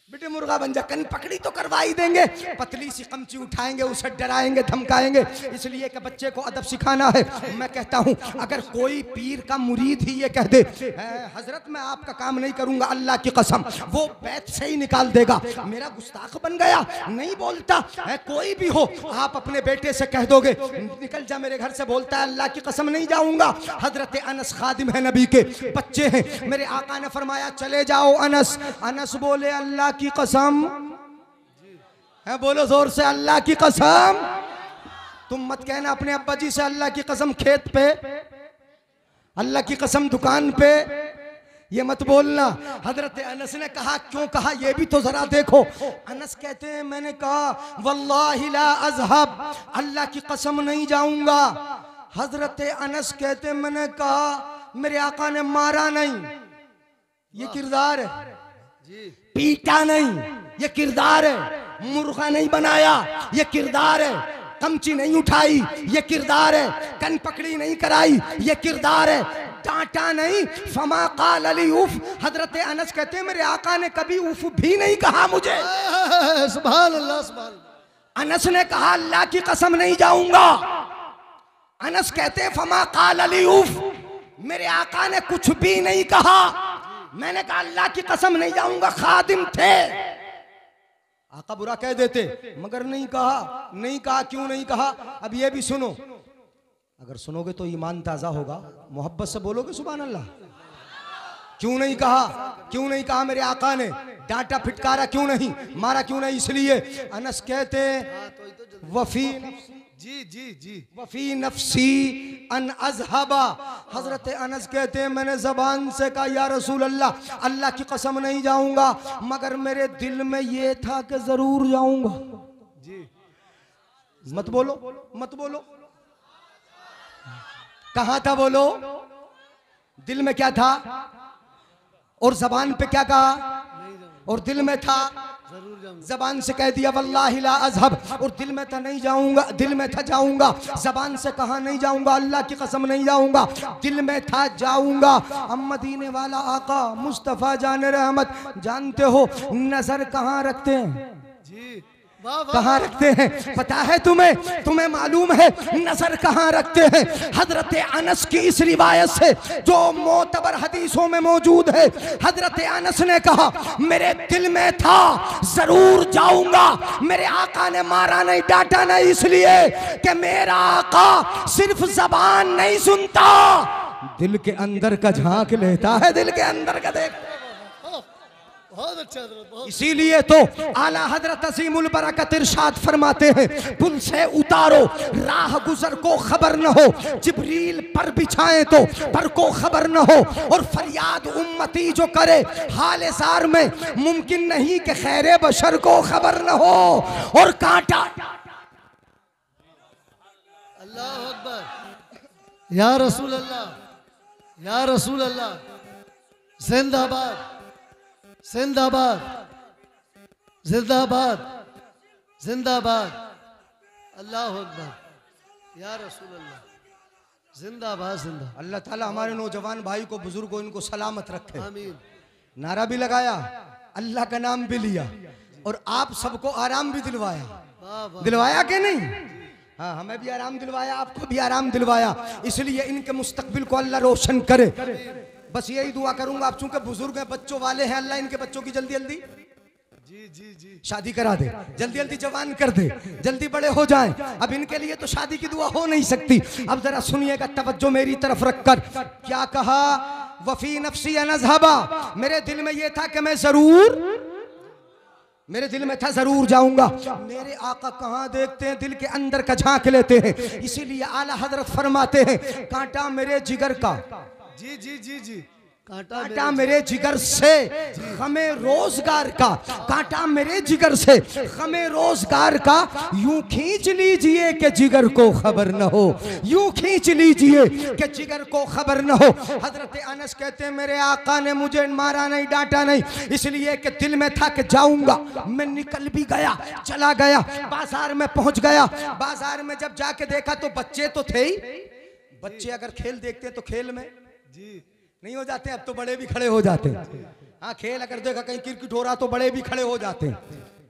बेटे मुर्गा बन जा, कन पकड़ी तो करवा ही देंगे, पतली सी कमची उठाएंगे, उसे डराएंगे धमकाएंगे, इसलिए कि बच्चे को अदब सिखाना है। मैं कहता हूं अगर कोई पीर का मुरीद ही ये कह दे, हजरत मैं आपका काम नहीं करूंगा, अल्लाह की कसम, वो बैत से ही निकाल देगा, मेरा गुस्ताख बन गया, नहीं बोलता है। कोई भी हो, आप अपने बेटे से कह दोगे निकल जा मेरे घर से, बोलता है अल्लाह की कसम नहीं जाऊंगा। हजरत अनस खादिम है नबी के, बच्चे हैं, मेरे आका ने फरमाया चले जाओ अनस। अनस बोले अल्लाह की कसम है, बोलो जोर से, अल्लाह की कसम। तुम मत कहना अपने अब्बा जी से अल्लाह की कसम खेत पे, अल्लाह की कसम दुकान पे, ये मत बोलना। हजरत अनस ने कहा, क्यों कहा ये भी तो जरा देखो। अनस कहते हैं मैंने कहा वल्लाहि ला अज़हब, अल्लाह की कसम नहीं जाऊंगा। हजरत अनस कहते मैंने कहा मेरे आका ने मारा नहीं, ये किरदार है, पीटा नहीं, ये किरदार है, मुर्गा नहीं बनाया, ये किरदार है, कमची नहीं उठाई, ये किरदार है, कन पकड़ी नहीं कराई, ये किरदार है, डांटा नहीं, फमा काल अली उफ। हजरत अनस कहते हैं मेरे आका ने कभी उफ भी नहीं कहा मुझे। सुभान अल्लाह, सुभान अल्लाह। अनस ने कहा अल्लाह की कसम नहीं जाऊंगा। अनस कहते हैं फमा काल अली उफ, मेरे आका ने कुछ भी नहीं कहा, मैंने कहा अल्लाह की कसम नहीं जाऊंगा। खादिम थे, आका बुरा कह देते मगर नहीं कहा, नहीं कहा। क्यों नहीं कहा? अब ये भी सुनो, अगर सुनोगे तो ईमान ताजा होगा, मोहब्बत से बोलोगे सुभान अल्लाह। क्यों नहीं कहा? क्यों नहीं कहा मेरे आका ने? डांटा फिटकारा क्यों नहीं, मारा क्यों नहीं? इसलिए अनस कहते वफी, जी जी जी, वफी नफसी अन अज़हबा। हजरत अनस कहते हैं मैंने जबान से कहा या रसूल अल्लाह, अल्लाह की कसम नहीं जाऊंगा, मगर मेरे दिल में ये था कि जरूर जाऊंगा। जी, मत बोलो, मत बोलो, कहा था बोलो, दिल में क्या था और जबान पे क्या कहा? और दिल में था, जबान से कह दिया वल्लाहि ला अज़हब, और दिल में था नहीं जाऊंगा, दिल में था जाऊंगा, जबान से कहा नहीं जाऊंगा, अल्लाह की कसम नहीं जाऊंगा, दिल में था जाऊंगा। अब मदीने वाला आका मुस्तफा जाने रहमत, जानते हो नजर कहाँ रखते हैं? जी, कहाँ रखते हैं पता है तुम्हें? तुम्हें मालूम है नजर कहाँ रखते हैं? हजरत अनस की इस रिवायत से जो मोतबर हदीसों में मौजूद है, हजरत अनस ने कहा मेरे दिल में था जरूर जाऊंगा, मेरे आका ने मारा नहीं, डांटा नहीं, इसलिए कि मेरा आका सिर्फ जबान नहीं सुनता, दिल के अंदर का झांक लेता है, दिल के अंदर का देख। बहुत अच्छा हजरत, बहुत इसीलिए तो आला हजरत अजीमुल बरकत इरशाद फरमाते हैं, पुल से उतारो राह गुजर को खबर न हो, जिब्रील पर बिछाए तो पर को खबर न हो, और फरियाद उम्मती जो करे हाल जार में, मुमकिन नहीं कि खैरे बशर को खबर न हो। और कांटा अल्लाह अकबर, या रसूल अल्लाह, या रसूल अल्लाह, जिंदाबाद जिंदाबाद जिंदाबाद जिंदाबाद, अल्लाह अकबर, या रसूल अल्लाह, जिंदाबाद जिंदाबाद। अल्लाह ताला हमारे नौजवान भाई को, बुजुर्ग को, इनको सलामत रखे। आमीन। नारा भी लगाया, अल्लाह का नाम भी लिया, और आप सबको आराम भी दिलवाया। वाह वाह, दिलवाया कि नहीं? हाँ, हमें भी आराम दिलवाया, आपको भी आराम दिलवाया। इसलिए इनके मुस्तकबिल को अल्लाह रोशन करे। बस यही दुआ करूंगा, आप चूंकि बुजुर्ग हैं, बच्चों वाले हैं, अल्लाह इनके बच्चों की जल्दी जल्दी जी जी जी, शादी करा दे, जल्दी जल्दी जवान कर दे, जल्दी बड़े हो जाएं। अब इनके लिए तो शादी की दुआ हो नहीं सकती। अब जरा सुनिएगा, तवज्जो मेरी तरफ रखकर। क्या कहा? वफी नफ्सी अनज़हबा, मेरे दिल में ये था कि मैं जरूर, मेरे दिल में था जरूर जाऊंगा। मेरे आका कहाँ देखते हैं, दिल के अंदर का झांक लेते हैं। इसीलिए आला हजरत फरमाते हैं, कांटा मेरे जिगर का, जी जी जी जी, कांटा मेरे जिगर से हमें रोजगार का, कांटा मेरे जिगर से हमें रोजगार का, यूं खींच लीजिए कि जिगर को खबर न हो, यूं खींच लीजिए कि जिगर को खबर न हो। हजरत अनस कहते हैं, मेरे आका ने मुझे मारा नहीं, डांटा नहीं, इसलिए कि दिल में था कि जाऊंगा। मैं निकल भी गया, चला गया, बाजार में पहुंच गया। बाजार में जब जाके देखा तो बच्चे तो थे ही। बच्चे अगर खेल देखते तो खेल में जी नहीं हो जाते, अब तो बड़े भी खड़े हो जाते हैं। हाँ, खेल अगर देखा कहीं क्रिकेट हो रहा तो बड़े भी खड़े हो जाते हैं,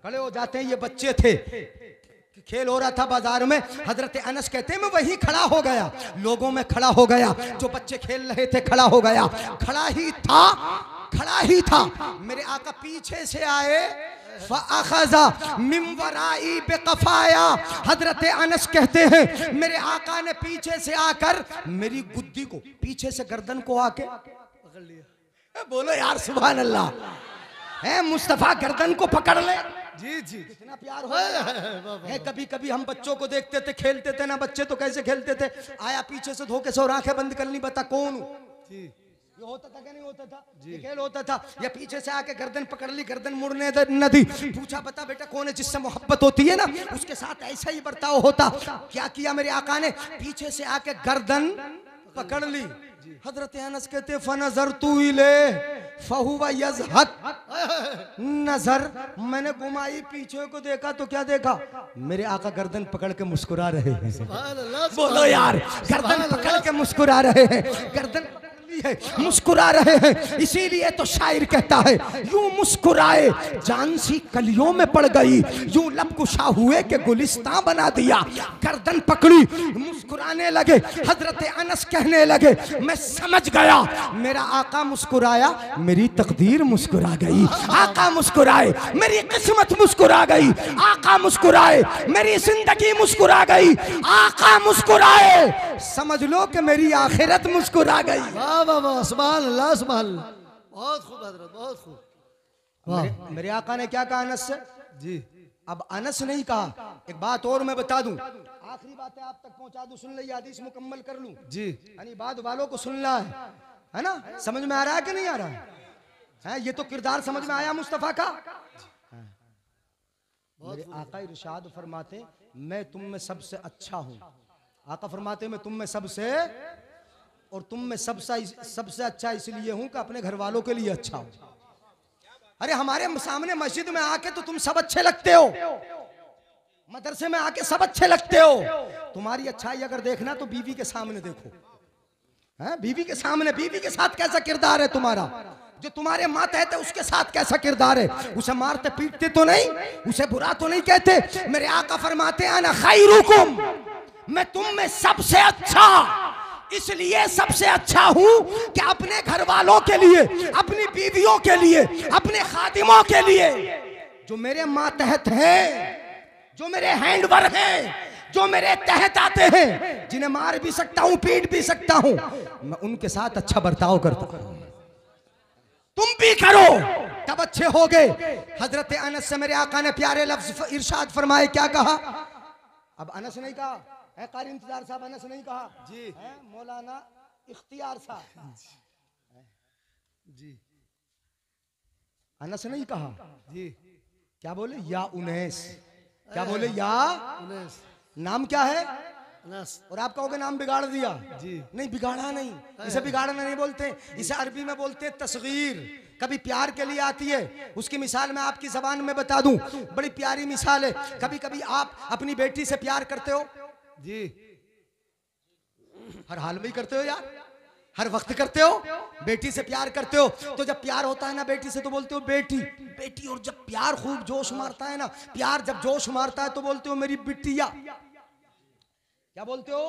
खड़े हो जाते हैं। ये बच्चे थे, खेल हो रहा था बाजार में। हजरत अनस कहते हैं, मैं वहीं खड़ा हो गया, लोगों में खड़ा हो गया, जो बच्चे खेल रहे थे खड़ा हो गया। खड़ा ही था, खड़ा ही था। मेरे आका पीछे से आए, फ़अख़ज़ा मिन वराई बिक़फ़ाया। हजरत अनस कहते हैं, मेरे आका ने पीछे से आकर मेरी गुद्दी को, पीछे से गर्दन को आके पकड़ लिया। बोलो यार सुभान अल्लाह। है मुस्तफा गर्दन को पकड़ ले, जी जी, कितना प्यार हो है। कभी कभी हम बच्चों को देखते थे, खेलते थे ना, बच्चे तो कैसे खेलते थे, आया पीछे से धोखे से और आंखें बंद कर ली, बता कौन हूं। जी, ये होता था क्या नहीं होता था? ये खेल होता था। या पीछे से आके गर्दन पकड़ ली, गर्दन मुड़ने न दी, पूछा बता बेटा कौन है? जिससे मोहब्बत होती है ना, उसके साथ ऐसा ही बर्ताव होता। क्या किया मेरे आका ने? पीछे से आके गर्दन पकड़ ली। हजरत अनस कहते हैं, फनज़रतु इलैहि फहुवा यज़हक। नजर मैंने घुमाई, पीछे को देखा तो क्या देखा? मेरे आका गर्दन पकड़ के मुस्कुरा रहे हैं। सुभान अल्लाह, बोलो यार, गर्दन पकड़ के मुस्कुरा रहे हैं, गर्दन है, मुस्कुरा रहे हैं। इसीलिए तो शायर कहता है, यूं मुस्कुराए जान सी कलियों में पड़ गई, यूं लब कुशा हुए के गुलिस्तां बना दिया। गर्दन पकड़ी, मुस्कुराने लगे। हजरत अनस कहने लगे, मैं समझ गया, मेरा आका मुस्कुराया, मेरी तकदीर मुस्कुरा गई। आका मुस्कुराए, मेरी किस्मत मुस्कुरा गई। आका मुस्कुराए, मेरी जिंदगी मुस्कुरा गई। आका मुस्कुराए, समझ लो कि मेरी आखिरत मुस्कुरा गई। वाह वाह वाह, सुभान अल्लाह, सुभान अल्लाह, बहुत खूब हजरत, बहुत खूब। मेरे आका ने क्या कहा अनस से? जी, अब अनस नहीं कहा। एक बात और मैं बता दूं, आखिरी बातें आप तक पहुंचा दूं, सुन ले, हदीस मुकम्मल कर लूं। जी, यानी बाद वालों को सुनना है ना? समझ में आ रहा है कि नहीं आ रहा है? ये तो किरदार समझ में आया मुस्तफा का। मेरे आका इरशाद फरमाते, मैं तुम में सबसे अच्छा हूं। आका फरमाते, मैं तुम में सबसे, और तुम में सबसे अच्छा इसलिए हूं कि अपने घर वालों के लिए अच्छा हूं। अरे हमारे सामने मस्जिद में आके तो तुम सब अच्छे लगते हो, मदरसे में आके सब अच्छे लगते हो। तुम्हारी अच्छाई अगर देखना तो बीवी के सामने देखो। है बीवी के सामने, बीवी के साथ कैसा किरदार है तुम्हारा, जो तुम्हारे मातहत है उसके साथ कैसा किरदार है। उसे मारते पीटते तो नहीं, उसे बुरा तो नहीं कहते। मेरे आका फरमाते हैं, अना खैरुकुम, मैं तुम में सबसे अच्छा इसलिए सबसे अच्छा हूं कि अपने घर वालों के लिए, अपनी बीवियों के लिए, अपने खादिमों के लिए, जो मेरे मातहत हैं, जो मेरे हैंडवर हैं, जो मेरे तहत आते हैं, जिन्हें मार भी सकता हूं, पीट भी सकता हूं, मैं उनके साथ अच्छा बर्ताव करता हूं। तुम भी करो तब अच्छे हो गए। हजरत अनस से मेरे आका ने प्यारे लफ्ज इरशाद फरमाए, क्या कहा? अब अनस नहीं कहा है, कारी इंतजार साहब, अनस नहीं कहा जी, है, मौलाना इख्तियार साहब जी, अनस नहीं कहा। जी, क्या बोले? या उनैस। क्या बोले? या उनैस, नाम क्या है? अनस, और आप कहोगे नाम बिगाड़ दिया। जी, नहीं, बिगाड़ा नहीं, इसे बिगाड़ना नहीं बोलते, इसे अरबी में बोलते हैं तस्गीर। कभी प्यार के लिए आती है, उसकी मिसाल मैं आपकी जबान में बता दूं, बड़ी प्यारी मिसाल है। कभी कभी आप अपनी बेटी से प्यार करते हो, जी, हर हाल में ही करते हो यार, हर वक्त करते हो। बेटी से प्यार करते हो तो जब प्यार होता है ना बेटी से तो बोलते हो बेटी बेटी, और जब प्यार खूब जोश मारता है ना, प्यार जब जोश मारता है तो बोलते हो मेरी बिटिया। क्या बोलते हो?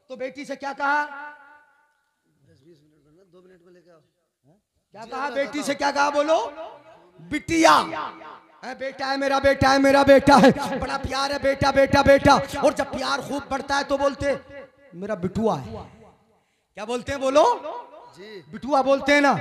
तो बेटी से क्या कहा? 10-20 मिनट, 2 मिनट में लेके आओ। क्या कहा? बेटी से क्या कहा? बोलो बिटिया। है बेटा है, मेरा बेटा है, मेरा बेटा है, बड़ा प्यार है, बेटा बेटा बेटा। और जब प्यार खूब बढ़ता है तो बोलते मेरा बिटुआ है। क्या बोलते हैं? बोलो जी, बिटुआ बोलते हैं ना।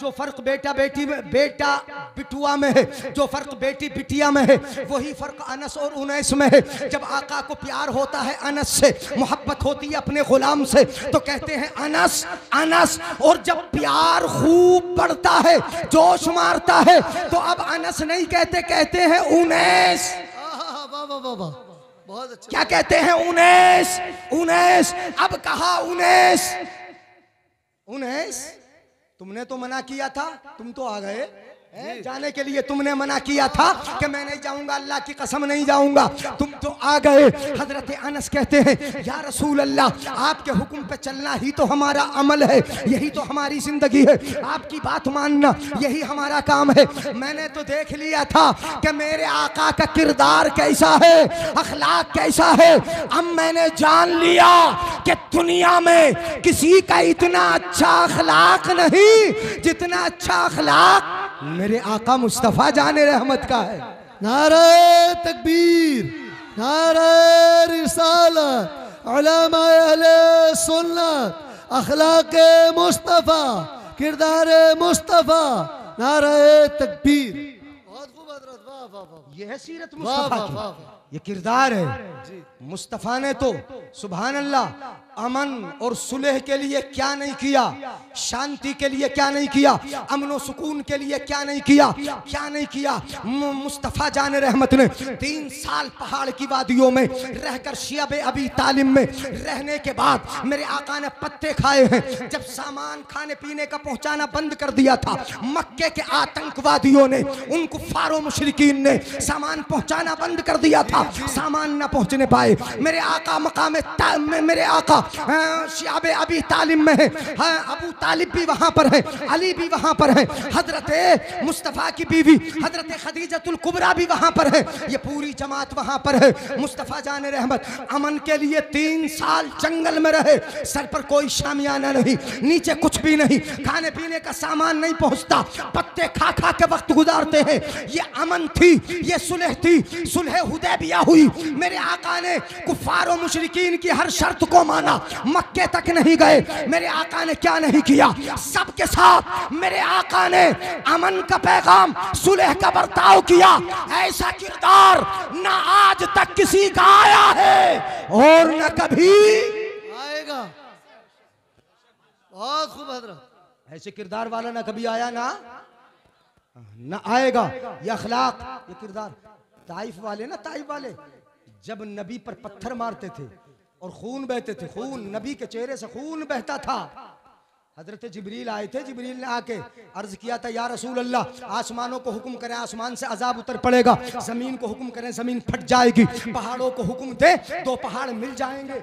जो फर्क बेटा बेटी में, बेटा बिटुआ में है, जो फर्क बेटी बिटिया में है, वही फर्क अनस और उनैस में है। जब आका को प्यार होता है अनस से, मोहब्बत होती है अपने गुलाम से, तो कहते हैं अनस अनस। और जब प्यार खूब बढ़ता है, जोश मारता है, तो अब अनस नहीं कहते, कहते हैं उनैस। वाह वाह वाह वाह, बहुत अच्छा। क्या कहते हैं? उनैस उनैस। अब कहा उनैस उनैस। तुमने तो मना किया था, तुम तो आ गए जाने के लिए। तुमने मना किया था कि मैं नहीं जाऊंगा, अल्लाह की कसम नहीं जाऊंगा, तुम तो आ गए। हजरत अनस कहते हैं या रसूल अल्लाह, आपके हुक्म पे चलना ही तो हमारा अमल है, यही तो हमारी जिंदगी है, आपकी बात मानना यही हमारा काम है। मैंने तो देख लिया था कि मेरे आका का किरदार कैसा है, अखलाक कैसा है। अब मैंने जान लिया कि दुनिया में किसी का इतना अच्छा अखलाक नहीं जितना अच्छा अखलाक मेरे आका मुस्तफा जाने रहमत का है। नारे तकबीर, नारे रिसालत, उलमा अहले सुन्नत, अखलाके मुस्तफा, किरदारे मुस्तफा, नारे तकबीर। बहुत खूब हजरत, वाह वाह वाह, यह है सीरत वाह मुस्तफा वाह की, वाह, ये किरदार है। जी, मुस्तफा ने तो सुभान अल्लाह अमन और सुलह के लिए क्या नहीं किया, शांति के लिए क्या नहीं किया, अमन और सुकून के लिए क्या नहीं किया, क्या नहीं किया। मुस्तफा जाने रहमत ने 3 साल पहाड़ की वादियों में रहकर शियाब अबी तालिब में रहने के बाद मेरे आका ने पत्ते खाए हैं। जब सामान खाने पीने का पहुंचाना बंद कर दिया था, मक्के के आतंकवादियों ने, उन कुफ्फारों मुशरिकीन ने सामान पहुंचाना बंद कर दिया था, सामान न पहुंचने पाए। मेरे आका मकाम मेरे आका शियाब अबी तालिब में है, अबू तालिब भी वहां पर है, अली भी वहां पर है, हजरत मुस्तफा की बीवी हजरत खदीजतुल कुबरा भी वहां पर है, ये पूरी जमात वहां पर है। मुस्तफा जाने रहमत अमन के लिए 3 साल जंगल में रहे, सर पर कोई शामियाना नहीं, नीचे कुछ भी नहीं, खाने पीने का सामान नहीं पहुंचता, पत्ते खा खा के वक्त गुजारते हैं। ये अमन थी, ये सुलह थी, सुलह हुदैबिया हुई। मेरे आका ने कुफ्फार और मुशरिकीन की हर शर्त को माना, मक्के तक नहीं गए। मेरे आका ने क्या नहीं किया, सबके साथ मेरे आका ने अमन का पैगाम, सुलह का बर्ताव किया। ऐसा किरदार ना आज तक किसी का आया है और न कभी आएगा। बहुत खूब हजरत, ऐसे किरदार वाला ना कभी आया ना आएगा। ये अखलाक, ये किरदार। ताइफ वाले ना, ताइफ वाले जब नबी पर पत्थर मारते थे और खून बहते थे, खून नबी के चेहरे से खून बहता था, हजरत जिब्रील आए थे, जिब्रील ने आके अर्ज किया था या रसूल अल्लाह, आसमानों को हुक्म करें आसमान से अजाब उतर पड़ेगा, जमीन को हुक्म करें जमीन फट जाएगी, पहाड़ों को हुक्म दे 2 पहाड़ मिल जाएंगे,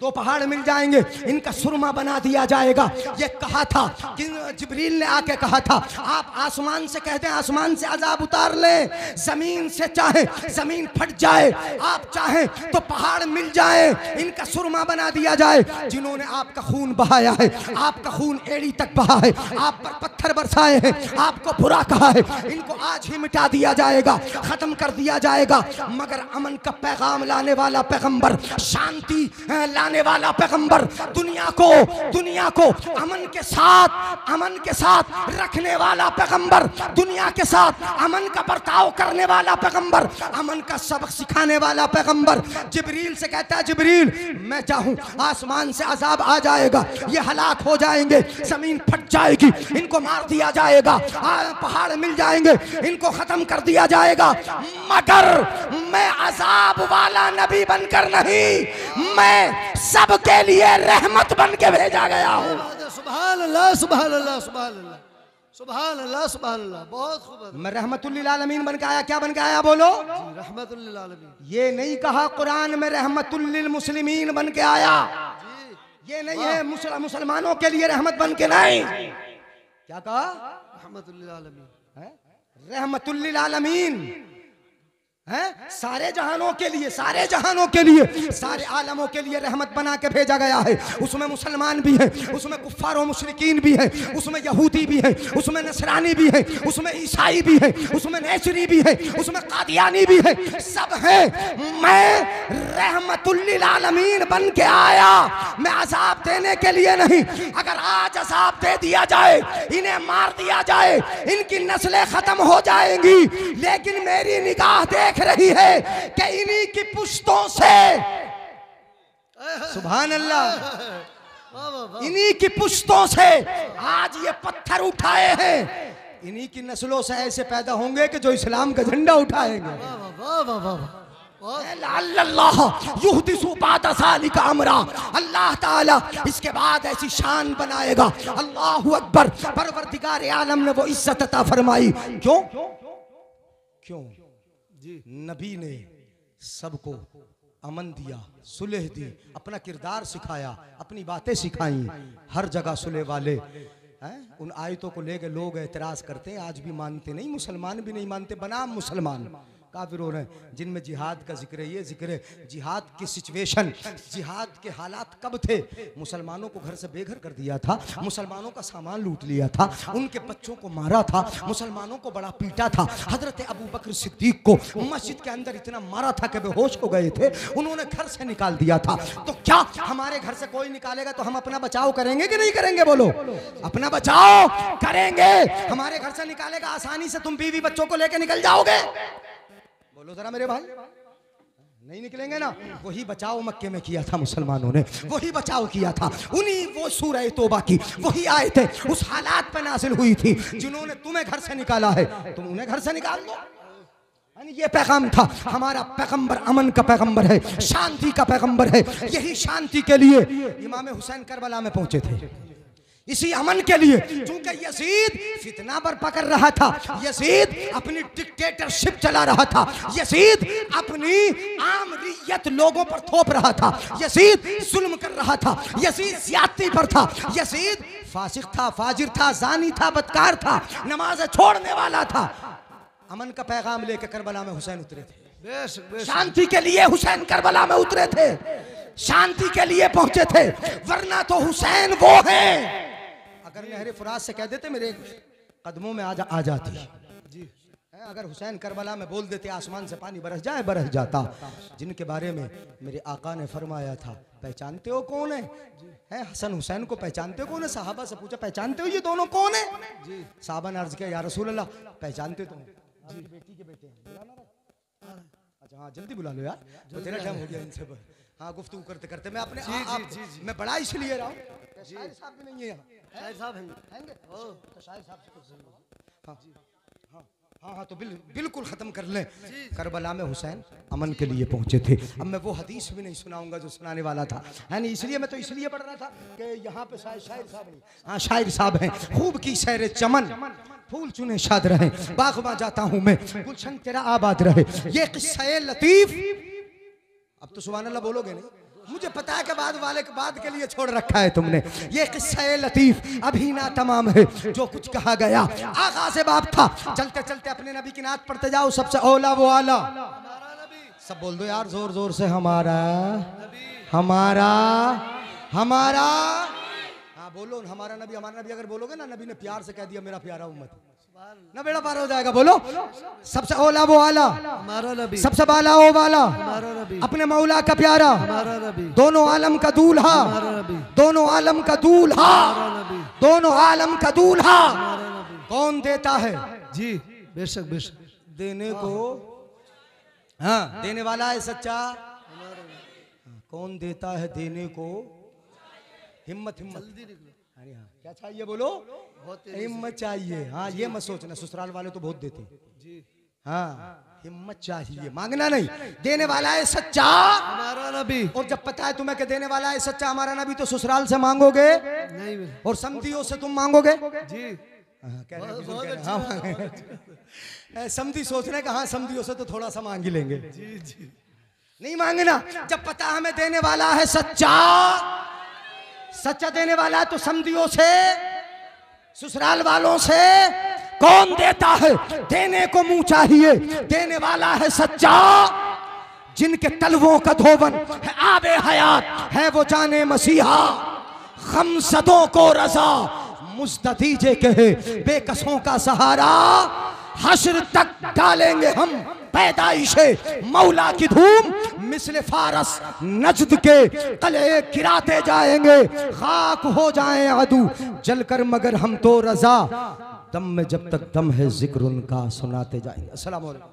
2 पहाड़ मिल जाएंगे, इनका सुरमा बना दिया जाएगा। ये कहा था कि जिब्रील ने आके कहा था आप आसमान से कह दें आसमान से अजाब उतार लें, जमीन से चाहे जमीन फट जाए, आप चाहें तो पहाड़ मिल जाए, इनका सुरमा बना दिया जाए। जिन्होंने आपका खून बहाया है, आपका खून खून एड़ी तक बहा है, आप पर पत्थर बरसाए हैं, आपको बुरा कहा है, इनको आज ही मिटा दिया जाएगा, खत्म कर दिया जाएगा। मगर अमन का पैगाम लाने वाला पैगंबर, शांति लाने वाला पैगंबर, दुनिया को अमन के साथ रखने वाला पैगंबर, दुनिया के साथ अमन का बर्ताव करने वाला पैगंबर, अमन का सबक सिखाने वाला पैगंबर जिब्रील से कहता है, जिब्रील मैं चाहूं आसमान से अजाब आ जाएगा, ये हलाक हो जाएंगे, जमीन फट जाएगी, इनको मार दिया जाएगा, पहाड़ मिल जाएंगे, इनको खत्म कर दिया जाएगा, मगर मैं अजाब वाला नबी बनकर नहीं, मैं सबके लिए रहमत बन के भेजा गया हूं। सुभान अल्लाह, सुभान अल्लाह, सुभान अल्लाह, सुभान अल्लाह, सुभान अल्लाह। बहुत खूब। मैं रहमतुल्लिल आलमीन बन के आया। क्या बन के आया बोलो? रहमतुल्लिल आलमीन। ये नहीं कहा कुरान में रहमतुल्लिल मुस्लिमीन बन के आया, ये नहीं है मुसलमानों के लिए रहमत बन के नहीं। क्या कहा? रहमतुल्लिल आलमीन। रहमतुल्लिल आलमीन है, सारे जहानों के लिए, सारे जहानों के लिए, सारे आलमों के लिए रहमत बना के भेजा गया है। उसमें मुसलमान भी हैं, उसमें कुफ्फार और मुशरिकीन भी हैं, उसमें यहूदी भी हैं, उसमें नसरानी भी हैं, उसमें ईसाई भी हैं, उसमें नेसरी भी हैं, उसमें कादियानी भी हैं, सब हैं। मैं रहमतुल्लिल आलमीन बन के आया, मैं अजाब देने के लिए नहीं। अगर आज अजाब दे दिया जाए, इन्हें मार दिया जाए, इनकी नस्लें खत्म हो जाएंगी, लेकिन मेरी निगाह देख रही है कि इन्हीं की पुश्तों से, सुभान अल्लाह, इन्हीं की पुश्तों से आज ये पत्थर उठाए हैं, इन्हीं की नस्लों से ऐसे पैदा होंगे कि जो इस्लाम का झंडा उठाएंगे। अल्लाह ताला इसके बाद ऐसी शान बनाएगा। अल्लाहु अकबर। परवरदिगार आलम ने वो इज्जत अता फरमाई। क्यों? नबी ने सबको अमन दिया, सुलह दी, अपना किरदार सिखाया, अपनी बातें सिखाई। हर जगह सुलह वाले हैं। उन आयतों को लेकर लोग एतराज करते हैं, आज भी मानते नहीं, मुसलमान भी नहीं मानते, बनाम मुसलमान काफिर हो रहे हैं। जिनमें जिहाद का जिक्र है, ये जिक्र है जिहाद की सिचुएशन, जिहाद के हालात कब थे। मुसलमानों को घर से बेघर कर दिया था, मुसलमानों का सामान लूट लिया था, उनके बच्चों को मारा था, मुसलमानों को बड़ा पीटा था। हजरत अबू बकर सिद्दीक को मस्जिद के अंदर इतना मारा था कि बेहोश हो गए थे, उन्होंने घर से निकाल दिया था। तो क्या हमारे घर से कोई निकालेगा तो हम अपना बचाव करेंगे कि नहीं करेंगे? बोलो, अपना बचाव करेंगे। हमारे घर से निकालेगा, आसानी से तुम बीवी बच्चों को लेकर निकल जाओगे? बोलो जरा मेरे भाई, नहीं निकलेंगे ना। वही बचाव मक्के में किया था मुसलमानों ने, वही बचाव किया था। उन्हीं वो सूरह तौबा की वही आयतें उस हालात पर नाज़िल हुई थी। जिन्होंने तुम्हें घर से निकाला है, तुम उन्हें घर से निकाल दो। ये पैगाम था। हमारा पैगंबर अमन का पैगंबर है, शांति का पैगंबर है। यही शांति के लिए इमाम हुसैन करबला में पहुंचे थे, इसी अमन के लिए। क्योंकि यजीद फितना बर्पा कर रहा था, यजीद अपनी डिक्टेटरशिप चला रहा था, यजीद अपनी आमरीयत लोगों पर थोप रहा था, यजीद जुल्म कर रहा था, यजीद ज्यादती पर था, यजीद फासिक था, फाजिर था, जानी था, बदकार था, नमाज छोड़ने वाला था। अमन का पैगाम लेकर करबला में हुसैन उतरे थे। शांति के लिए हुसैन करबला में उतरे थे, शांति के लिए पहुंचे थे। वरना तो हुसैन वो हैं, अगर नहरे फुरात से कह देते मेरे कदमों में आ जाती जी। अगर हुसैन करबला में बोल देते आसमान से पानी बरस जाए, बरस जाता। जिनके बारे में मेरे आका ने फरमाया था, पहचानते हो कौन है? हसन हुसैन को पहचानते हो कौन है? साहबा से पूछा, पहचानते हो ये दोनों कौन है? साहबा ने अर्ज किया, या रसूल अल्लाह पहचानते तो जी, बेटी के बेटे हैं। अच्छा हाँ, जल्दी बुला लो यार, तो तेरा टाइम हो गया इनसे। हाँ, गुफ्तगू करते करते मैं अपने मैं बड़ा इसलिए रहा हूँ, शायर साहब भी नहीं है यहाँ। शायर साहब हैं? तो शायर साहब से हाँ हाँ हाँ, तो बिल्कुल ख़त्म कर लें। करबला में हुसैन अमन के लिए पहुंचे थे। अब मैं वो हदीस भी नहीं सुनाऊंगा जो सुनाने वाला था, है नहीं। इसलिए मैं तो इसलिए पढ़ रहा था कि यहाँ पे शायर साहब नहीं, हाँ शायर साहब हैं। खूब की सैर चमन, फूल चुने शाद रहे, बागबां जाता हूँ मैं, गुलशन तेरा आबाद रहे। ये किस्सा लतीफ, अब तो सुभान अल्लाह बोलोगे नहीं, मुझे पता है कि बाद के लिए छोड़ रखा है तुमने। ये किस्सा लतीफ अभी ना तमाम है, जो कुछ कहा गया आगाज़ बाप था। चलते चलते अपने नबी की नात पढ़ते जाओ, सबसे औला वो आला। सब बोल दो यार जोर जोर से, हमारा हमारा हमारा। हाँ बोलो हमारा नबी अगर बोलोगे ना, नबी ने प्यार से कह दिया मेरा प्यारा उम्मत, ना बेड़ा पार हो जाएगा। बोलो सबसे ओला वो आला, हमारा नबी, सबसे बाला ओ वाला, हमारा नबी, अपने मौला का प्यारा, हमारा नबी, दोनों आलम का दूल्हा, हमारा नबी, दोनों आलम का दूल्हा, हमारा नबी, दोनों आलम का दूल्हा। हमारा नबी। कौन देता है जी बेशक बेशक। देने को? हाँ, देने वाला है सच्चा। कौन देता है देने को? हिम्मत हिम्मत। अरे हाँ, क्या चाहिए बोलो? हिम्मत चाहिए। हाँ, ये मत सोचना ससुराल वाले तो बहुत देते जी। हाँ, हिम्मत चाहिए, मांगना नहीं। देने वाला है सच्चा हमारा नबी। और जब पता है तुम्हें कि देने वाला है सच्चा हमारा नबी, तो ससुराल से मांगोगे नहीं और समधियों से तुम मांगोगे। जी। समधी सोच रहे हाँ समधियों से तो थोड़ा सा मांग ही लेंगे। जी जी। नहीं मांगना। जब पता हमें देने वाला है सच्चा, सच्चा देने वाला है, तो समधियों से, ससुराल वालों से कौन देता है? देने को मुंह चाहिए। देने वाला है सच्चा, जिनके तलवों का धोवन है आबे हयात है वो जाने मसीहा। खमसदों को रजा मुस्तदीजे कहे बेकसों का सहारा। हश्र तक डालेंगे हम पैदाइशे मौला की धूम। मिस्ल फारस नजद के तले गिराते जाएंगे। खाक हो जाएं अदू जलकर मगर हम तो रजा। दम में जब तक दम है जिक्र उनका सुनाते जाएंगे। अस्सलाम वालेकुम।